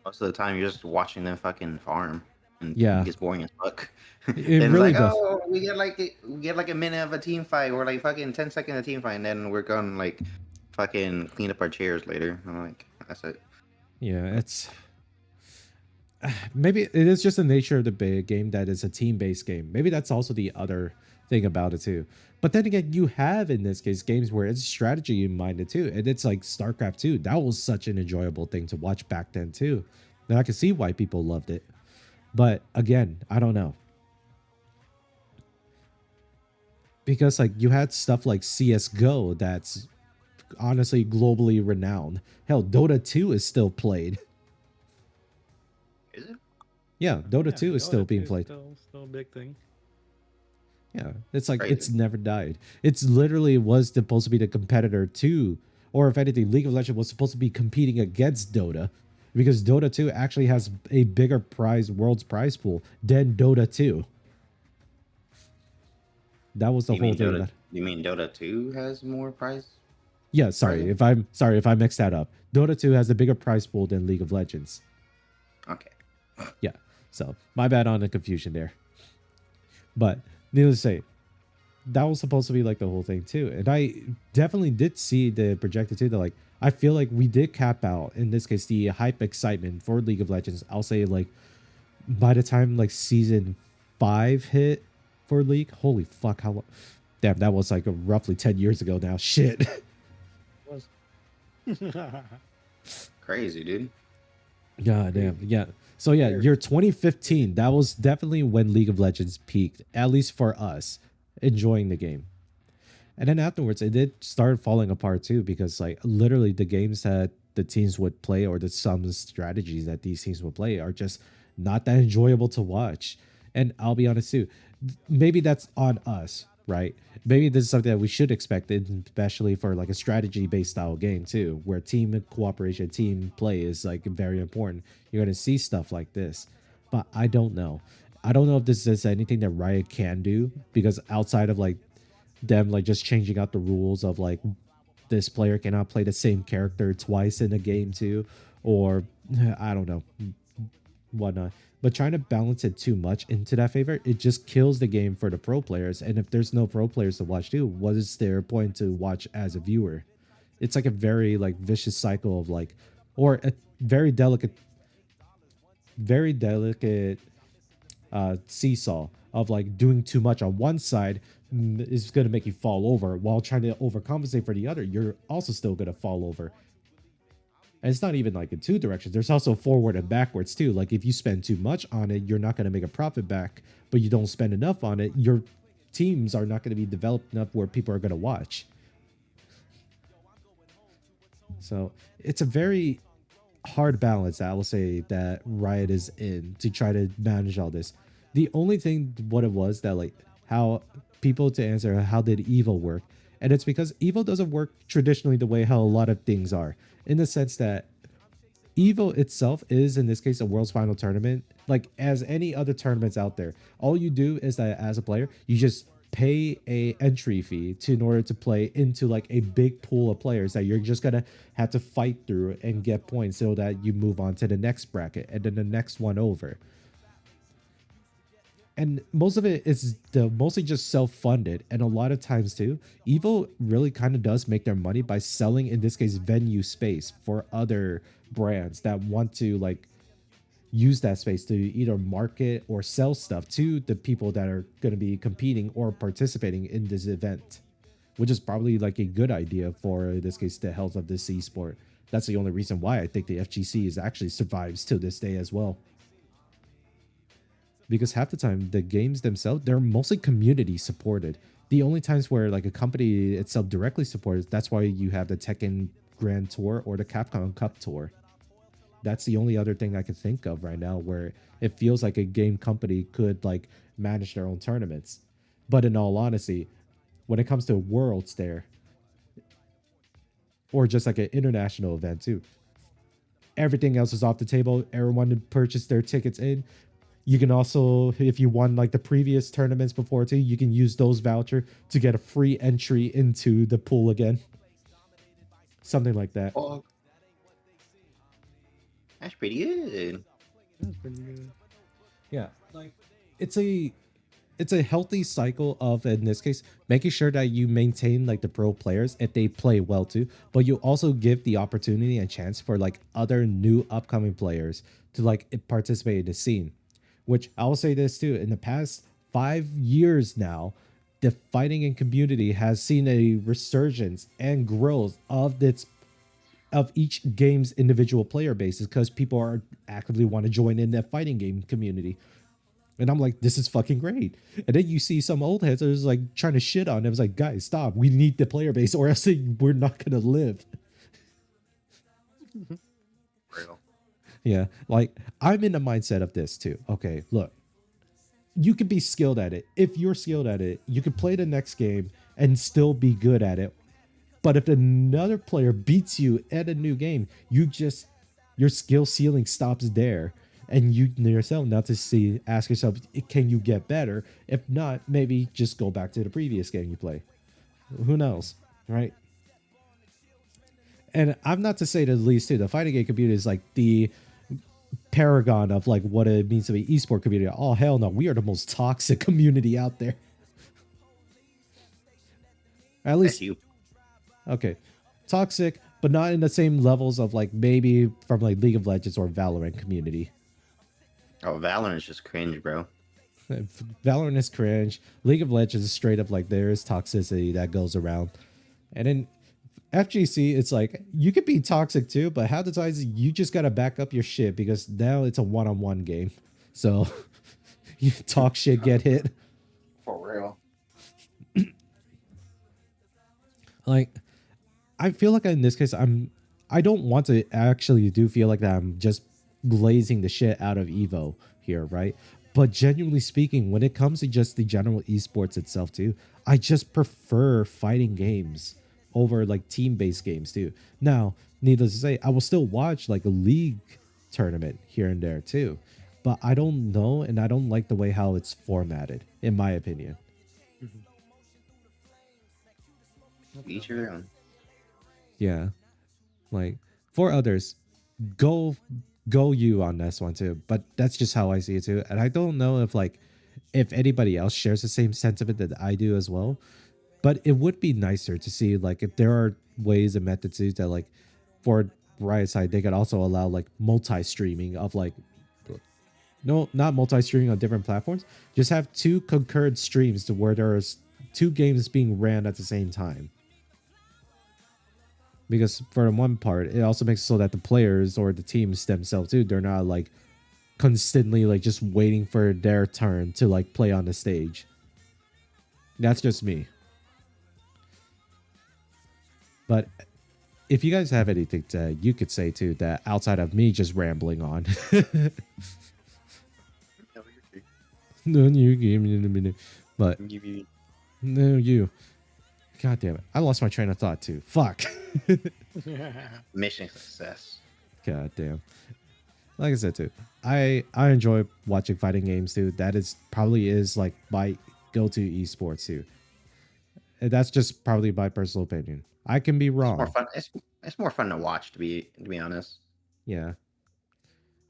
Most of the time, you're just watching them fucking farm, and it Yeah, gets boring as fuck. it Then it's really like, does. oh, we get like a minute of a team fight, or like fucking 10 seconds of team fight, and then we're gonna like fucking clean up our chairs later. I'm like, that's it. Yeah, it's maybe it is just the nature of the big game that is a team-based game. Maybe that's also the other thing about it too. But then again, you have in this case games where it's strategy minded too, and it's like StarCraft 2. That was such an enjoyable thing to watch back then too. And I can see why people loved it. But again, I don't know. Because like you had stuff like CS:GO that's honestly globally renowned. Hell, Dota 2 is still played. Is it? Yeah, Dota 2 is still being played. Still a big thing. Yeah, it's like Crazy. it's never died. It's literally was supposed to be the competitor to, or if anything, League of Legends was supposed to be competing against Dota, because Dota 2 actually has a bigger world's prize pool than Dota 2. That was the whole thing. Dota, you mean Dota 2 has more prize? Yeah, sorry if I mixed that up. Dota 2 has a bigger prize pool than League of Legends. Okay. Yeah, so my bad on the confusion there. But needless to say, that was supposed to be like the whole thing too. And I definitely did see the projected too that like I feel like we did cap out in this case the hype excitement for League of Legends. I'll say like by the time like season 5 hit for League, holy fuck, how long? Damn, that was like roughly 10 years ago now. Shit. Crazy, dude. God damn. Yeah. So yeah, year 2015, that was definitely when League of Legends peaked, at least for us, enjoying the game. And then afterwards, it did start falling apart too, because like literally the games that the teams would play or the some strategies that these teams would play are just not that enjoyable to watch. And I'll be honest too, maybe that's on us, right? Maybe this is something that we should expect, especially for like a strategy based style game too, where team cooperation, team play is like very important. You're gonna see stuff like this, but I don't know. I don't know if this is anything that Riot can do, because outside of like them like just changing out the rules of like this player cannot play the same character twice in a game too, or I don't know, whatnot. But trying to balance it too much into that favor, it just kills the game for the pro players. And if there's no pro players to watch too, what is their point to watch as a viewer? It's like a very like vicious cycle of like, or a very delicate seesaw of like doing too much on one side is going to make you fall over, while trying to overcompensate for the other, you're also still going to fall over. And it's not even like in two directions. There's also forward and backwards too. Like if you spend too much on it, you're not going to make a profit back, but you don't spend enough on it, your teams are not going to be developed enough where people are going to watch. So it's a very hard balance, I will say, that Riot is in to try to manage all this. The only thing what it was that like how people to answer how did Evo work, and it's because Evo doesn't work traditionally the way how a lot of things are, in the sense that Evo itself is in this case a world's final tournament. Like as any other tournaments out there, all you do is that as a player you just pay a entry fee in order to play into like a big pool of players that you're just gonna have to fight through and get points so that you move on to the next bracket and then the next one over. And most of it is mostly just self-funded, and a lot of times too, Evo really kind of does make their money by selling, in this case, venue space for other brands that want to like use that space to either market or sell stuff to the people that are going to be competing or participating in this event, which is probably like a good idea for, in this case, the health of this esport. That's the only reason why I think the FGC is actually survives to this day as well. Because half the time the games themselves, they're mostly community supported. The only times where like a company itself directly supports, that's why you have the Tekken Grand Tour or the Capcom Cup Tour. That's the only other thing I can think of right now where it feels like a game company could like manage their own tournaments. But in all honesty, when it comes to worlds there, or just like an international event too. Everything else is off the table. Everyone to purchase their tickets in. You can also, if you won like the previous tournaments before too, you can use those voucher to get a free entry into the pool again. Something like that. Oh, that's pretty good. That's pretty good. Yeah, like it's a healthy cycle of, in this case, making sure that you maintain like the pro players if they play well too, but you also give the opportunity and chance for like other new upcoming players to like participate in the scene. Which I will say this too, in the past 5 years now, the fighting in community has seen a resurgence and growth of each game's individual player bases because people are actively want to join in that fighting game community. And I'm like, this is fucking great. And then you see some old heads that was like trying to shit on it. It was like, guys, stop. We need the player base or else we're not going to live. Real. Yeah. Like, I'm in the mindset of this too. Okay, look, you could be skilled at it. If you're skilled at it, you could play the next game and still be good at it. But if another player beats you at a new game, your skill ceiling stops there. And you yourself now to ask yourself, can you get better? If not, maybe just go back to the previous game you play. Who knows, right? And I'm not to say the least too. The fighting game community is like the paragon of like what it means to be esport community. Oh hell no, we are the most toxic community out there. At least That's you. Okay, toxic, but not in the same levels of like maybe from like League of Legends or Valorant community. Oh, Valorant is just cringe, bro. Valorant is cringe. League of Legends is straight up like there is toxicity that goes around. And then FGC, it's like you could be toxic too, but half the times you just gotta back up your shit because now it's a one-on-one game. So you talk shit, get hit. For real. Like, I feel like in this case, I don't want to actually do feel like that I'm just glazing the shit out of Evo here, right? But genuinely speaking, when it comes to just the general esports itself too, I just prefer fighting games over like team-based games too. Now, needless to say, I will still watch like a league tournament here and there too. But I don't know, and I don't like the way how it's formatted, in my opinion. Each their own. Yeah. Like for others, go you on this one too. But that's just how I see it too. And I don't know if anybody else shares the same sentiment that I do as well. But it would be nicer to see like if there are ways and methods too that like for Riot side they could also allow like multi-streaming of like no, not multi-streaming on different platforms. Just have two concurrent streams to where there's two games being ran at the same time. Because for one part, it also makes it so that the players or the teams themselves too, they're not like constantly like just waiting for their turn to like play on the stage. That's just me. But if you guys have anything to you could say too that outside of me just rambling on. No, you gave me in a minute. But no, you. God damn it. I lost my train of thought too. Fuck. Mission success. God damn. Like I said too, I enjoy watching fighting games too. That is probably is like my go-to esports too. And that's just probably my personal opinion. I can be wrong. More fun. It's more fun to watch to be honest. Yeah.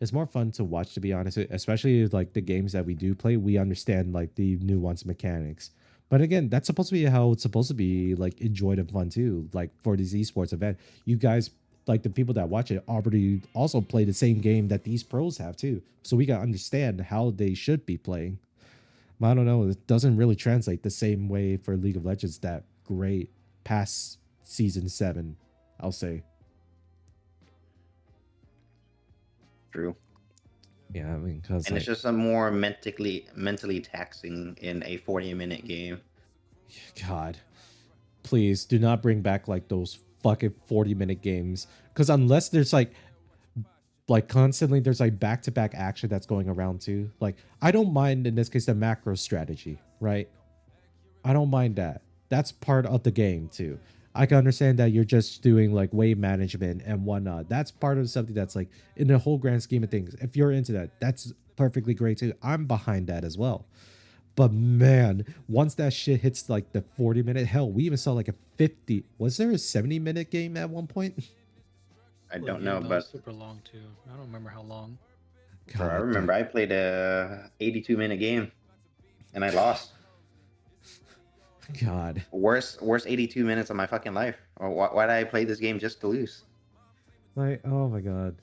It's more fun to watch to be honest, especially like the games that we do play, we understand like the nuanced mechanics. But again, that's supposed to be how it's supposed to be like enjoyed and fun too. Like for this esports event, you guys like the people that watch it already also play the same game that these pros have too. So we gotta understand how they should be playing. But I don't know, it doesn't really translate the same way for League of Legends that great past season 7, I'll say. True. Yeah, I mean, because and it's just a more mentally taxing in a 40-minute game. God, please do not bring back like those fucking 40-minute games. Because unless there's like constantly there's like back-to-back action that's going around too. Like I don't mind in this case the macro strategy, right? I don't mind that. That's part of the game too. I can understand that you're just doing like wave management and whatnot. That's part of something that's like in the whole grand scheme of things. If you're into that, that's perfectly great too. I'm behind that as well. But man, once that shit hits like the 40-minute, hell, we even saw like a 50. Was there a 70-minute game at one point? I Well, don't yeah, know, that was but super long too. I don't remember how long. bro, I God damn. remember I played a 82-minute game and I lost. God. Worst 82 minutes of my fucking life. Or why did I play this game just to lose? Like, oh my God.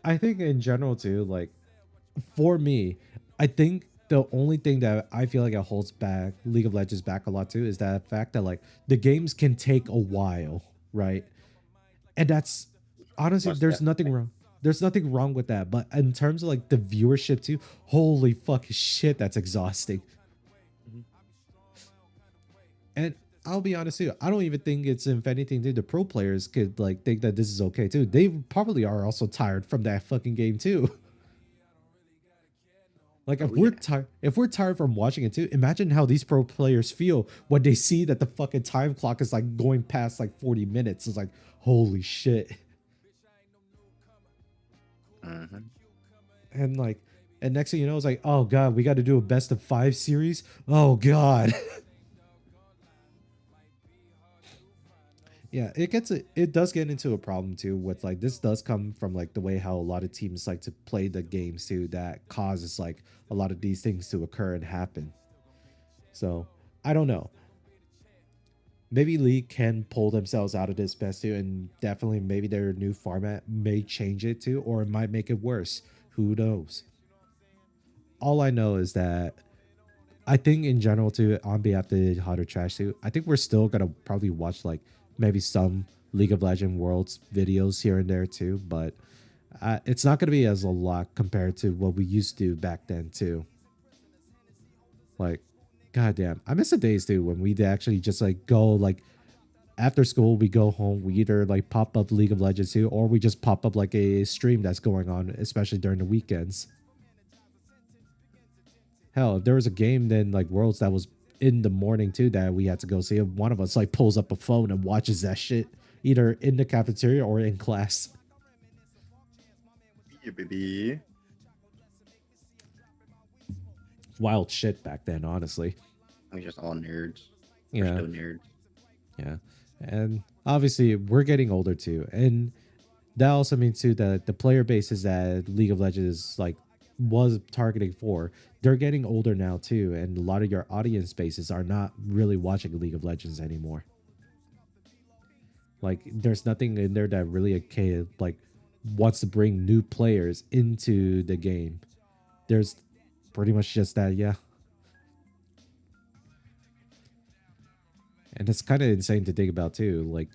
I think in general too, like for me, I think the only thing that I feel like it holds back League of Legends back a lot too is that fact that like the games can take a while, right? And that's honestly, Most there's nothing definitely. wrong. There's nothing wrong with that. But in terms of like the viewership too, holy fuck shit, that's exhausting. Mhm. And I'll be honest too, I don't even think it's, if anything, the pro players could like think that this is okay too. They probably are also tired from that fucking game too. Like Oh yeah. if we're tired from watching it too, imagine how these pro players feel when they see that the fucking time clock is like going past like 40 minutes. It's like, holy shit. Hmm. And like, and next thing you know, it's like, oh god, we got to do a best of 5 series. Oh god. Yeah, it does get into a problem too with like this does come from like the way how a lot of teams like to play the games too that causes like a lot of these things to occur and happen. So I don't know. Maybe League can pull themselves out of this best too, and definitely maybe their new format may change it too, or it might make it worse. Who knows? All I know is that I think in general too, on behalf of the Hot or Trash too, I think we're still gonna probably watch like maybe some League of Legend Worlds videos here and there too, but it's not gonna be as a lot compared to what we used to back then too. Like, goddamn, I miss the days too when we'd actually just like go like after school, we go home, we either like pop up League of Legends too, or we just pop up like a stream that's going on, especially during the weekends. Hell, if there was a game then like Worlds that was in the morning too that we had to go see, one of us like pulls up a phone and watches that shit either in the cafeteria or in class. Yeah, baby. Wild shit back then, honestly. We're just all nerds. We're Yeah, still nerds. yeah. And obviously, we're getting older too. And that also means too that the player bases that League of Legends like was targeting for, they're getting older now too, and a lot of your audience bases are not really watching League of Legends anymore. Like, there's nothing in there that really okay like wants to bring new players into the game. There's pretty much just that, yeah. And it's kind of insane to think about too. Like,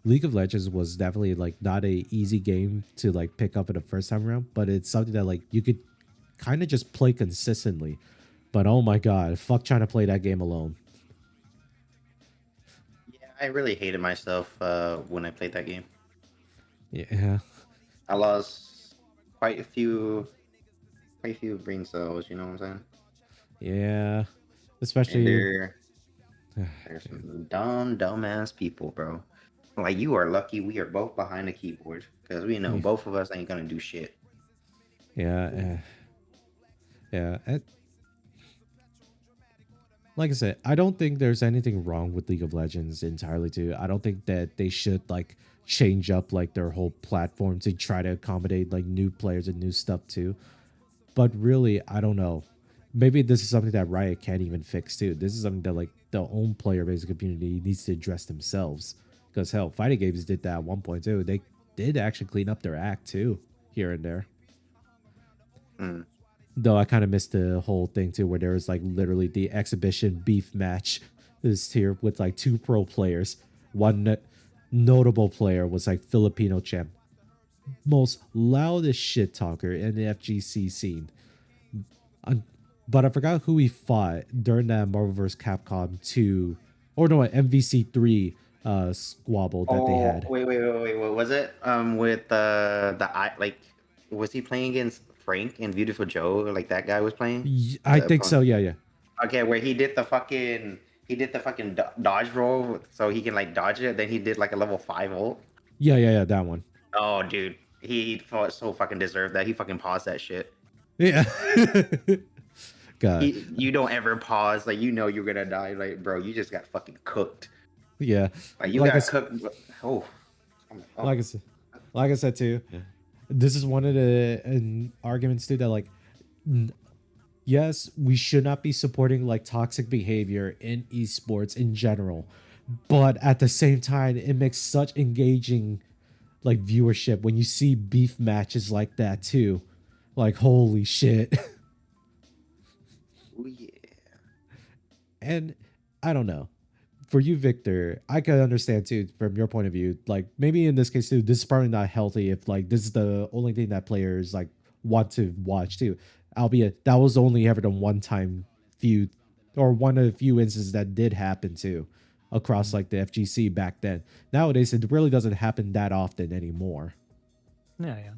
League of Legends was definitely like not a easy game to like pick up in the first time around, but it's something that like you could kind of just play consistently. But oh my god, fuck trying to play that game alone. Yeah, I really hated myself when I played that game. Yeah, I lost quite a few brain cells, you know what I'm saying? yeah. And Especially, there's some dumbass people, bro. Like you are lucky we are both behind the keyboard because we know both of us ain't gonna do shit. yeah, yeah. Like I said, I don't think there's anything wrong with League of Legends entirely too. I don't think that they should like change up like their whole platform to try to accommodate like new players and new stuff too. But really, I don't know. Maybe this is something that Riot can't even fix too. This is something that like the own player base community needs to address themselves. Because hell, fighting games did that at one point too. They did actually clean up their act too, here and there. Mm. Though I kind of missed the whole thing too, where there was like literally the exhibition beef match is here with like two pro players. One notable player was like Filipino champ, most loudest shit talker in the FGC scene. But I forgot who he fought during that Marvel vs. Capcom 2, or no, MVC 3 squabble that they Oh had. wait, what was it? With the I like, was he playing against Frank and Beautiful Joe? Like that guy was playing I the think opponent. so. Yeah, yeah. Okay, where he did the fucking he did the fucking dodge roll so he can like dodge it. Then he did like a level 5 ult. Yeah, that one. Oh, dude, he so fucking deserved that. He fucking paused that shit. Yeah. God. You don't ever pause, like, you know you're gonna die, like, bro, you just got fucking cooked. Yeah. Like, you Like I got s- cooked. Oh, oh. like I said too, this is one of the arguments too that like, yes, we should not be supporting like toxic behavior in esports in general, but at the same time, it makes such engaging like viewership when you see beef matches like that too. Like holy shit. Oh, yeah. And I don't know. For you, Victor, I can understand too from your point of view. Like maybe in this case too, this is probably not healthy if like this is the only thing that players like want to watch too. Albeit that was only ever the one time few or one of the few instances that did happen too across like the FGC back then. Nowadays it really doesn't happen that often anymore. Yeah.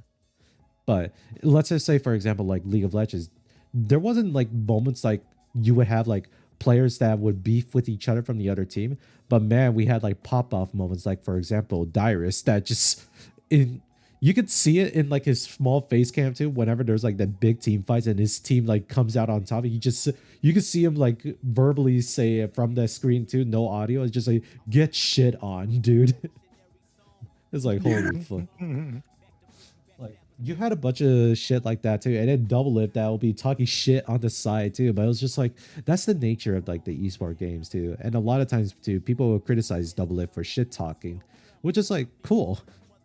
But let's just say, for example, like League of Legends, there wasn't like moments like you would have like players that would beef with each other from the other team. But man, we had like pop off moments, like for example, Dyrus that just in you could see it in like his small face cam too. Whenever there's like the big team fights and his team like comes out on top, you could see him like verbally say it from the screen too, no audio. It's just like get shit on, dude. It's like holy fuck. Like you had a bunch of shit like that too, and then Double Lift that will be talking shit on the side too. But it was just like that's the nature of like the esport games too, and a lot of times too, people will criticize Double Lift for shit talking, which is like cool.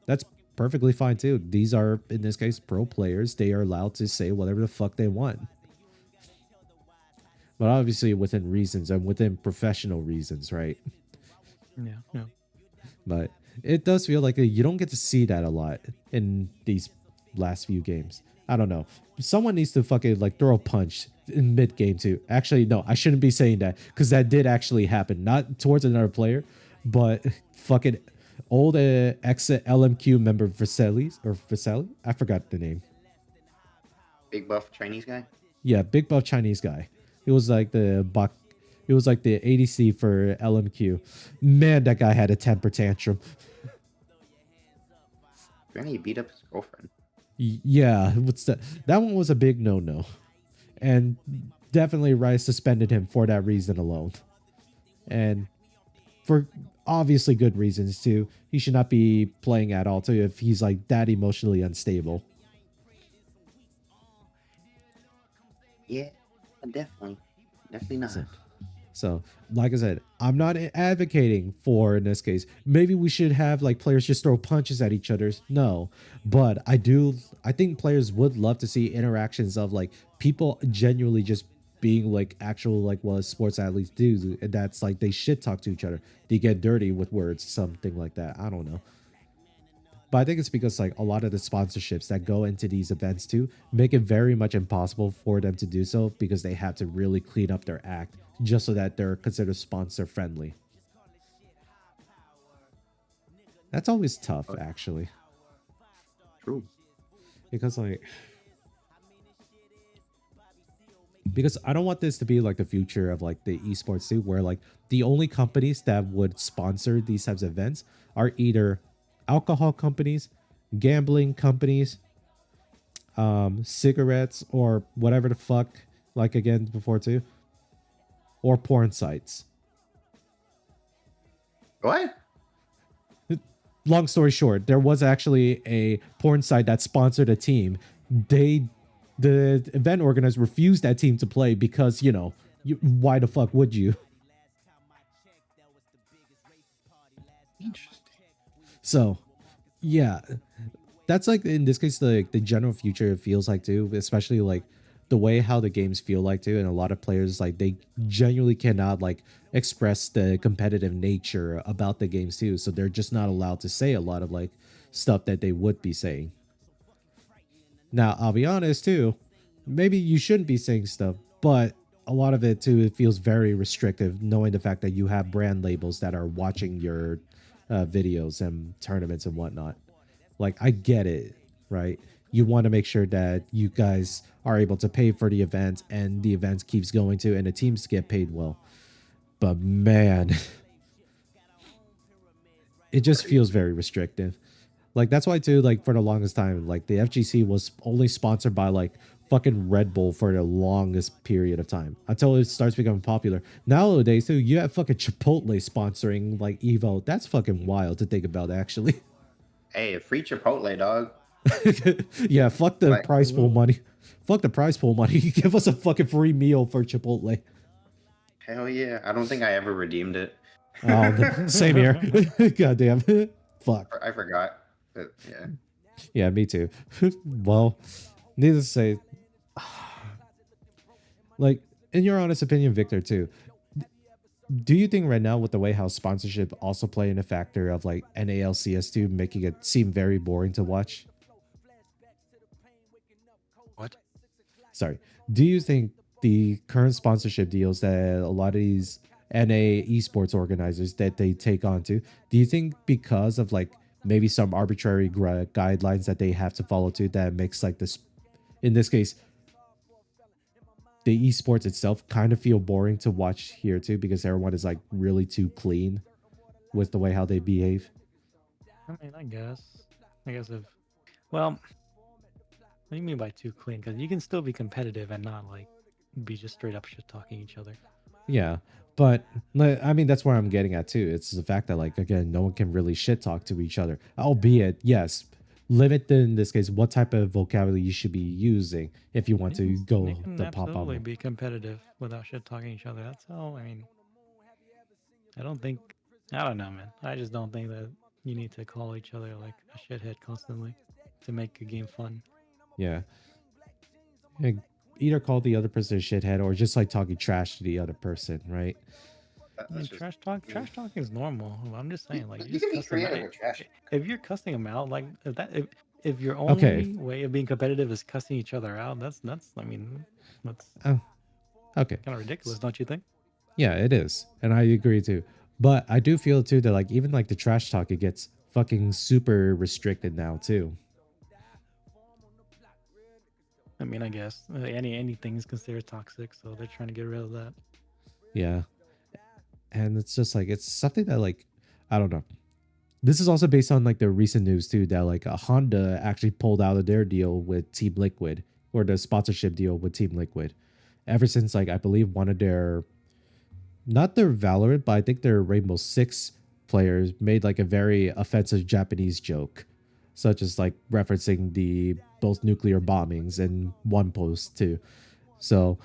That's perfectly fine too. These are in this case pro players; they are allowed to say whatever the fuck they want, but obviously within reasons and within professional reasons, right? Yeah. But it does feel like you don't get to see that a lot in these last few games. I don't know. Someone needs to fucking like throw a punch in mid game too. Actually, no, I shouldn't be saying that because that did actually happen. Not towards another player, but fucking old exit LMQ member Vasily. I forgot the name. Big buff Chinese guy. Yeah, big buff Chinese guy. It was like the Bak. It was like the ADC for LMQ. Man, that guy had a temper tantrum. Apparently, he beat up his girlfriend. Yeah, what's that? That one was a big no-no, and definitely Rice suspended him for that reason alone, and for obviously good reasons too. He should not be playing at all too if he's like that emotionally unstable. Yeah, definitely not. So, like I said, I'm not advocating for in this case. Maybe we should have like players just throw punches at each other. No, but I think players would love to see interactions of like people genuinely just being like actual like what sports athletes do, and that's like they shit talk to each other. They get dirty with words, something like that. I don't know. But I think it's because like a lot of the sponsorships that go into these events too make it very much impossible for them to do so because they have to really clean up their act just so that they're considered sponsor friendly. That's always tough actually. True. Because I don't want this to be like the future of like the esports too, where like the only companies that would sponsor these types of events are either alcohol companies, gambling companies, cigarettes, or whatever the fuck, like again before too, or porn sites. What? Long story short, there was actually a porn site that sponsored a team. The event organizers refused that team to play because, you know, why the fuck would you? Interesting. So, yeah, that's like in this case the general future it feels like too, especially like the way how the games feel like too, and a lot of players like they genuinely cannot like express the competitive nature about the games too, so they're just not allowed to say a lot of like stuff that they would be saying. Now, I'll be honest too, maybe you shouldn't be saying stuff, but a lot of it too, it feels very restrictive knowing the fact that you have brand labels that are watching your videos and tournaments and whatnot. Like, I get it, right? You want to make sure that you guys are able to pay for the event and the event keeps going too, and the teams get paid well. But man, it just feels very restrictive. Like that's why too, like for the longest time, like the FGC was only sponsored by like fucking Red Bull for the longest period of time until it starts becoming popular. Nowadays too, you have fucking Chipotle sponsoring like Evo. That's fucking wild to think about, actually. Hey, free Chipotle, dog. Yeah, fuck the Like, prize pool money. Fuck the prize pool money. Give us a fucking free meal for Chipotle. hell yeah. I don't think I ever redeemed it. Oh, same here. Goddamn. Fuck. I forgot. But yeah. Yeah, me too. Well, needless to say, like in your honest opinion, Victor, too, do you think right now with the way how sponsorship also play in a factor of like NALCS2 making it seem very boring to watch? What? Sorry. Do you think the current sponsorship deals that a lot of these NA esports organizers that they take on to, do you think because of like maybe some arbitrary guidelines that they have to follow to that makes like this, in this case, the esports itself kind of feel boring to watch here too because everyone is like really too clean with the way how they behave? I mean, I guess if, well, what do you mean by too clean? Because you can still be competitive and not like be just straight up shit talking each other. Yeah, but I mean that's where I'm getting at too. It's the fact that like again, no one can really shit talk to each other. Albeit, yes, limit in this case what type of vocabulary you should be using if you want to go They can the pop absolutely on. be competitive without shit talking each other. That's how. I mean, I don't think. I don't know, man. I just don't think that you need to call each other like a shithead constantly to make a game fun. Yeah, and either call the other person a shithead or just like talking trash to the other person, right? I mean, That's just, trash talking is normal. I'm just saying, like, you you can just be cuss them out. creative with trash. If you're cussing them out, like if your Okay. only way of being competitive is cussing each other out, that's I mean, that's Okay. kind of ridiculous, don't you think? Yeah, it is, and I agree too. But I do feel too that like even like the trash talk, it gets fucking super restricted now too. I mean, I guess anything is considered toxic, so they're trying to get rid of that. Yeah. And it's just like it's something that like I don't know. This is also based on like the recent news too that like a Honda actually pulled out of their deal with Team Liquid or the sponsorship deal with Team Liquid. Ever since like I believe one of their not their Valorant, but I think their Rainbow Six players made like a very offensive Japanese joke, such as like referencing the both nuclear bombings in one post too. So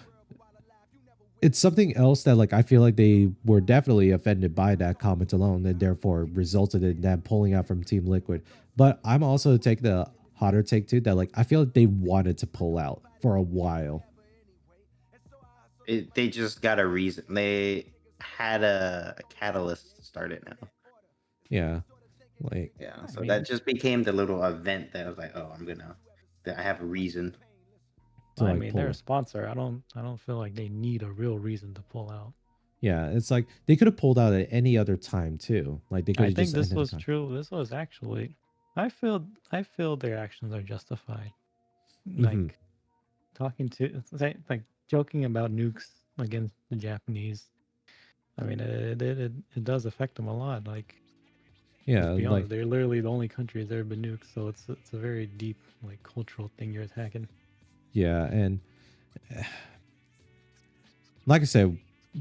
it's something else that like I feel like they were definitely offended by that comment alone and therefore resulted in them pulling out from Team Liquid. But I'm also take the hotter take too that like I feel like they wanted to pull out for a while. They just got a reason. They had a catalyst to start it now. Yeah. Like Yeah. I So mean, that just became the little event that I was like, oh, I have a reason. to I like mean, pull. they're a sponsor. I don't feel like they need a real reason to pull out. Yeah, it's like they could have pulled out at any other time too. Like they could I have think just this ended was the time. true. This was actually, I feel their actions are justified. Mhm. Like talking to, like joking about nukes against the Japanese. I mean, it does affect them a lot. Like, Yeah, let's be like honest, they're literally the only country that's ever been nuked. So it's a very deep like cultural thing you're attacking. yeah, and like I said,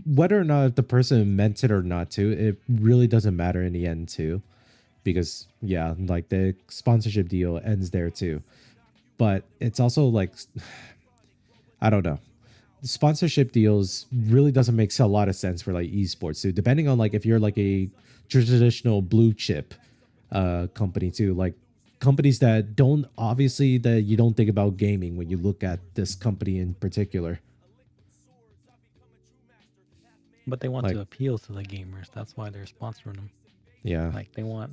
whether or not the person meant it or not to, it really doesn't matter in the end too. Because yeah, like the sponsorship deal ends there too. But it's also like I don't know. Sponsorship deals really doesn't make a lot of sense for like esports too. Depending on like if you're like a traditional blue chip company too, like companies that don't obviously that you don't think about gaming when you look at this company in particular. But they want Like to appeal to the gamers. That's why they're sponsoring them. yeah, Like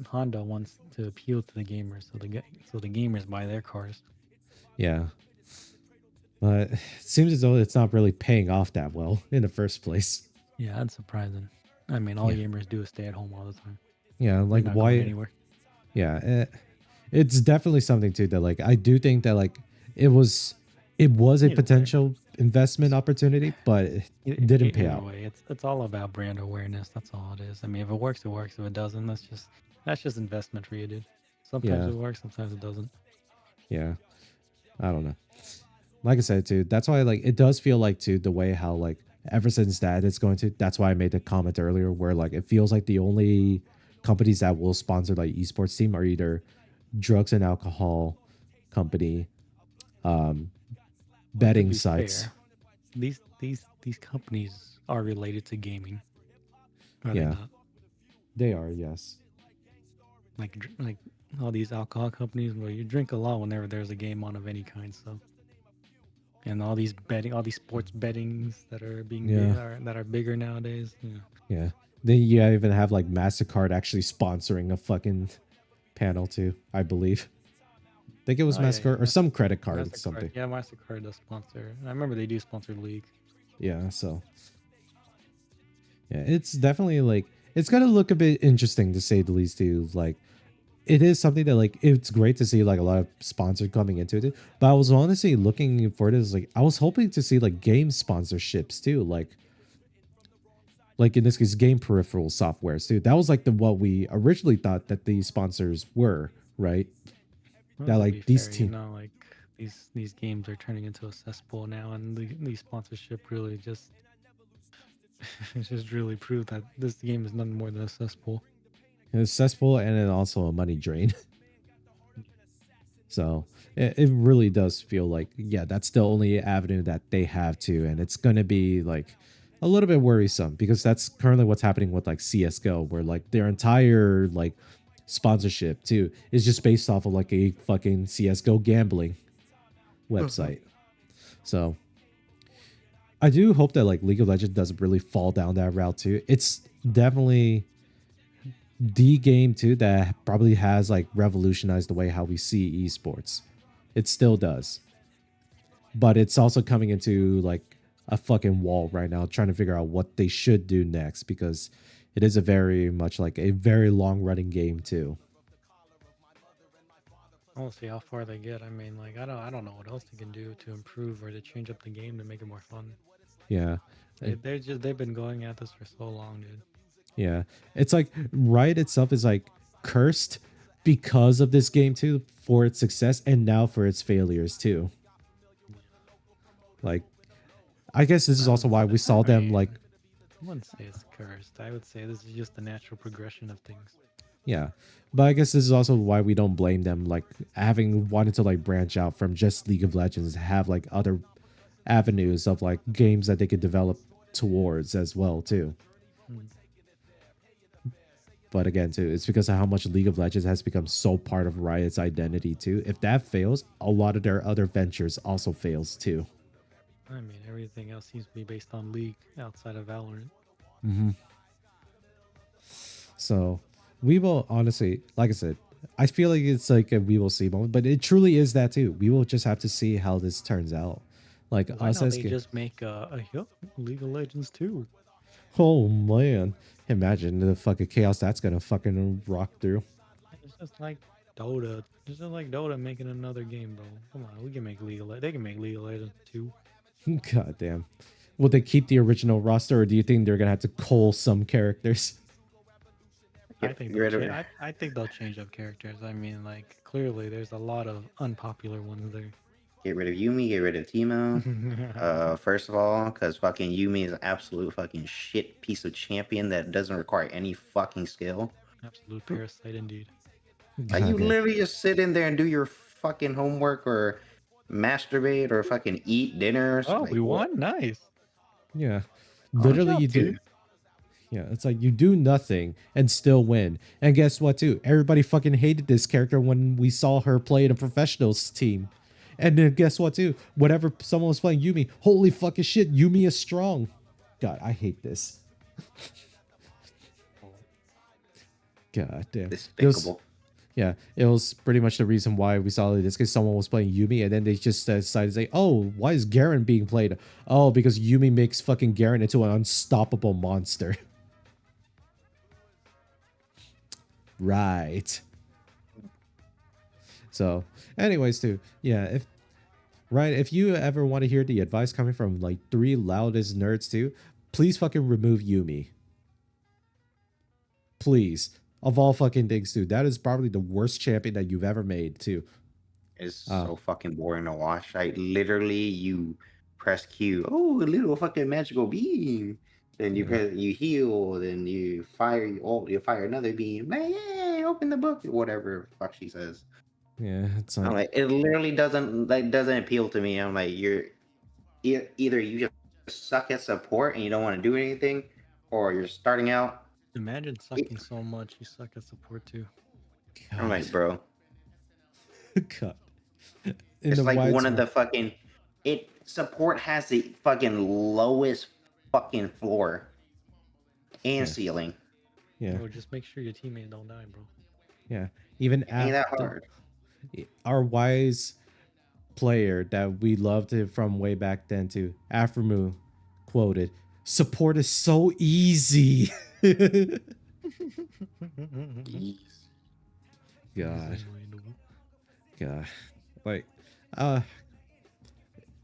Honda wants to appeal to the gamers, so the gamers buy their cars. yeah. But it seems as though it's not really paying off that well in the first place. Yeah, that's surprising. I mean, all Yeah. gamers do is stay at home all the time. Yeah, They're like not going why? anywhere. Yeah, it's definitely something too that like I do think that like it it was a Either way. potential investment opportunity, but it didn't pay Either out. way, it's all about brand awareness. That's all it is. I mean, if it works, it works. If it doesn't, that's just investment for you, dude. Sometimes Yeah. it works, sometimes it doesn't. Yeah. I don't know. Like I said, too, that's why like it does feel like too the way how like ever since that it's going to. That's why I made the comment earlier where like it feels like the only companies that will sponsor like esports team are either drugs and alcohol company, Well, to betting be sites. fair, these companies are related to gaming, are they Yeah, not? they are. Yes. Like all these alcohol companies, where you drink a lot whenever there's a game on of any kind. So, and all these sports bettings that are being Yeah. that are bigger nowadays. Yeah, Yeah. Then you even have like MasterCard actually sponsoring a fucking panel too, I believe. I think it was oh yeah, MasterCard or some credit card Mastercard. something. Yeah, Mastercard does sponsor. I remember they do sponsor League. Yeah, so yeah, it's definitely like it's gonna look a bit interesting to say the least too. Like it is something that like it's great to see like a lot of sponsors coming into it. But I was honestly looking for this like I was hoping to see like game sponsorships too, like in this case game peripheral softwares too. That was like the what we originally thought that the sponsors were, right? Well, That to like be these fair, team like these games are turning into a cesspool now, and the sponsorship really just it just really proved that this game is nothing more than a cesspool. is cesspool and then also a money drain. So it really does feel like, yeah, that's the only avenue that they have to. And it's going to be like a little bit worrisome because that's currently what's happening with like CSGO, where like their entire like sponsorship too is just based off of like a fucking CSGO gambling website. So I do hope that like League of Legends doesn't really fall down that route too. It's definitely the game too that probably has like revolutionized the way how we see esports. It still does. But it's also coming into like a fucking wall right now trying to figure out what they should do next because it is a very much like a very long running game too. We'll see how far they get. I mean, like I don't know what else they can do to improve or to change up the game to make it more fun. Yeah. They've been going at this for so long, dude. Yeah. It's like Riot itself is like cursed because of this game too for its success and now for its failures too. Like I guess this is also why we saw them like I wouldn't say it's cursed. I would say this is just the natural progression of things. yeah. But I guess this is also why we don't blame them like having wanted to like branch out from just League of Legends, have like other avenues of like games that they could develop towards as well too. But again, too, it's because of how much League of Legends has become so part of Riot's identity too. If that fails, a lot of their other ventures also fails too. I mean, everything else seems to be based on League outside of Valorant. So we will honestly, like I said, I feel like it's like a we will see moment, but it truly is that too. We will just have to see how this turns out. Like Why us don't as they just make a League of Legends 2? oh man, imagine the fucking chaos that's gonna fucking rock through. It's just like Dota. It's just like Dota making another game, bro. Come on, we can make They can make League of Legends 2. God damn. Will they keep the original roster, or do you think they're gonna have to cull some characters? I think I think they'll change up characters. I mean, like clearly, there's a lot of unpopular ones there. Get rid of Yumi, get rid of Timo. First of all, because fucking Yumi is an absolute fucking shit piece of champion that doesn't require any fucking skill. Absolute parasite, indeed. Like you God damn. literally just sit in there and do your fucking homework or masturbate or fucking eat dinners. Oh, like, we what? won. Nice. Yeah. Good Literally, job, you do. team. Yeah, it's like you do nothing and still win. And guess what, too? Everybody fucking hated this character when we saw her play in a professionals team. And then guess what, too? Whenever someone was playing Yumi, holy fucking shit, Yumi is strong. God, I hate this. God damn. Despicable. Yeah, it was pretty much the reason why we saw this because someone was playing Yumi and then they just decided to say, oh, why is Garen being played? Oh, because Yumi makes fucking Garen into an unstoppable monster. Right. So, anyways, too, yeah, Right? If you ever want to hear the advice coming from like 3 loudest nerds too, please fucking remove Yumi. Please. Of all fucking things, too. That is probably the worst champion that you've ever made, too. It's Uh, so fucking boring to watch. Like literally, you press Q. Oh, a little fucking magical beam. Then you Yeah. press, you heal. Then you fire. You fire another beam. Hey, open the book. Whatever the fuck she says. Yeah, it's I'm like, like, it literally doesn't appeal to me. I'm like, either you just suck at support and you don't want to do anything, or you're starting out. Imagine sucking so much you suck at support too. I'm God. like, bro, God. it's like one of widespread- the fucking. It support has the fucking lowest fucking floor and Yeah. ceiling. Yeah. Bro, just make sure your teammates don't die, bro. Yeah. Even Ain't that after hard? our wise player that we loved it from way back then too, Aframu, quoted, "Support is so easy." Jeez. God. God. Like,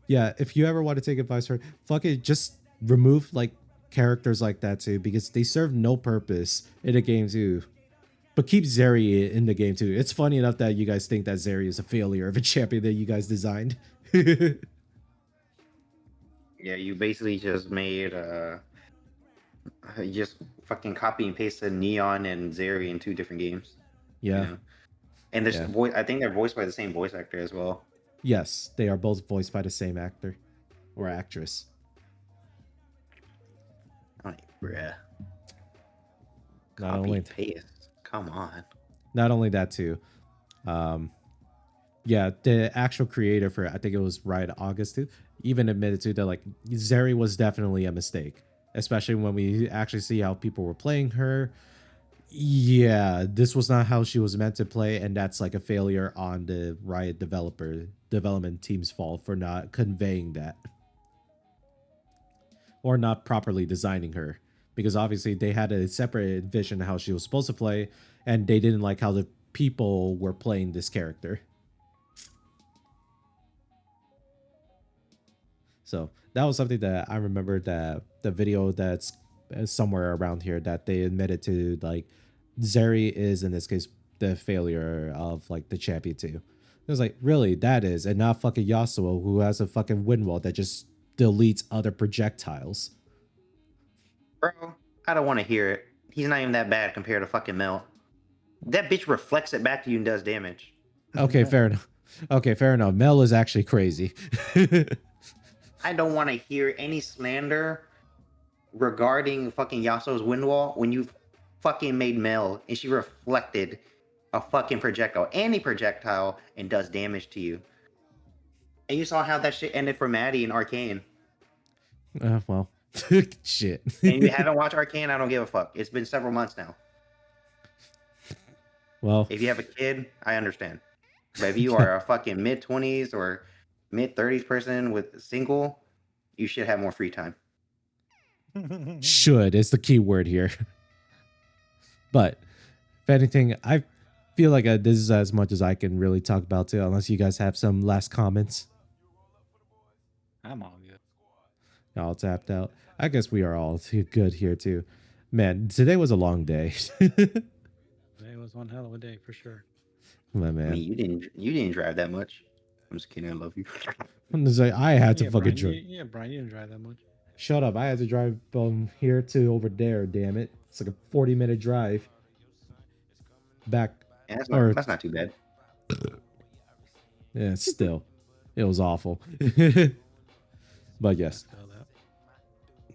yeah, if you ever want to take advice from her, fuck it, just remove like characters like that too, because they serve no purpose in a game too. But keep Zeri in the game too. It's funny enough that you guys think that Zeri is a failure of a champion that you guys designed. Yeah, you basically just made you just fucking copy and pasted Neon and Zeri in 2 different games. Yeah. You know? And there's Yeah. I think they're voiced by the same voice actor as well. Yes, they are both voiced by the same actor or actress. I'm like, bruh. Not Copy only and paste. Come on. not only that too. Yeah, the actual creator for, I think it was Riot August too, even admitted to that like Zeri was definitely a mistake, especially when we actually see how people were playing her. Yeah, this was not how she was meant to play, and that's like a failure on the Riot development team's fault for not conveying that or not properly designing her, because obviously they had a separate vision of how she was supposed to play, and they didn't like how the people were playing this character. So that was something that I remember, that the video that's somewhere around here that they admitted to, like Zeri is in this case the failure of like the champion too. It was like, really, that is, and not fucking Yasuo, who has a fucking wind wall that just deletes other projectiles. Bro, I don't want to hear it. He's not even that bad compared to fucking Mel. That bitch reflects it back to you and does damage. Okay, fair enough. Okay, fair enough. Mel is actually crazy. I don't want to hear any slander regarding fucking Yasuo's wind wall when you fucking made Mel and she reflected a fucking projectile, any projectile, and does damage to you. And you saw how that shit ended for Maddie in Arcane. Well, shit. And you haven't watched Arcane, I don't give a fuck. It's been several months now. Well, If you have a kid, I understand. But if you are a fucking mid-20s or mid-30s person with single, you should have more free time. should is the key word here. But if anything, I feel like this is as much as I can really talk about too, unless you guys have some last comments. I'm all good. All tapped out. I guess we are all good here too. Man, today was a long day. Today was one hell of a day for sure. My I man. mean, you didn't drive that much. I'm just kidding. I love you. I'm just like, I had to Yeah, fucking Brian, drive. yeah, Brian, you didn't drive that much. Shut up. I had to drive from here to over there, damn it. It's like a 40-minute drive. Back. Yeah, Or- that's not too bad. Yeah, still. It was awful. But yes. Tell that.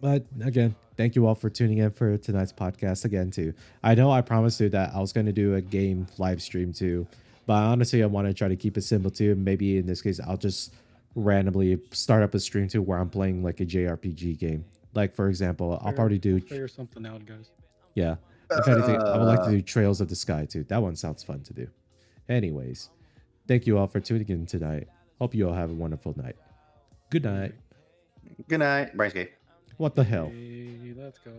But again, thank you all for tuning in for tonight's podcast again too. I know I promised you that I was going to do a game live stream too, but honestly I want to try to keep it simple too. Maybe in this case I'll just randomly start up a stream too where I'm playing like a JRPG game. Like for example, I'll probably do, Figure something out, guys. yeah. If anything, I would like to do Trails of the Sky too. That one sounds fun to do. Anyways, thank you all for tuning in tonight. Hope you all have a wonderful night. Good night. Good night. Bryce Gay. What the hell? Hey, let's go.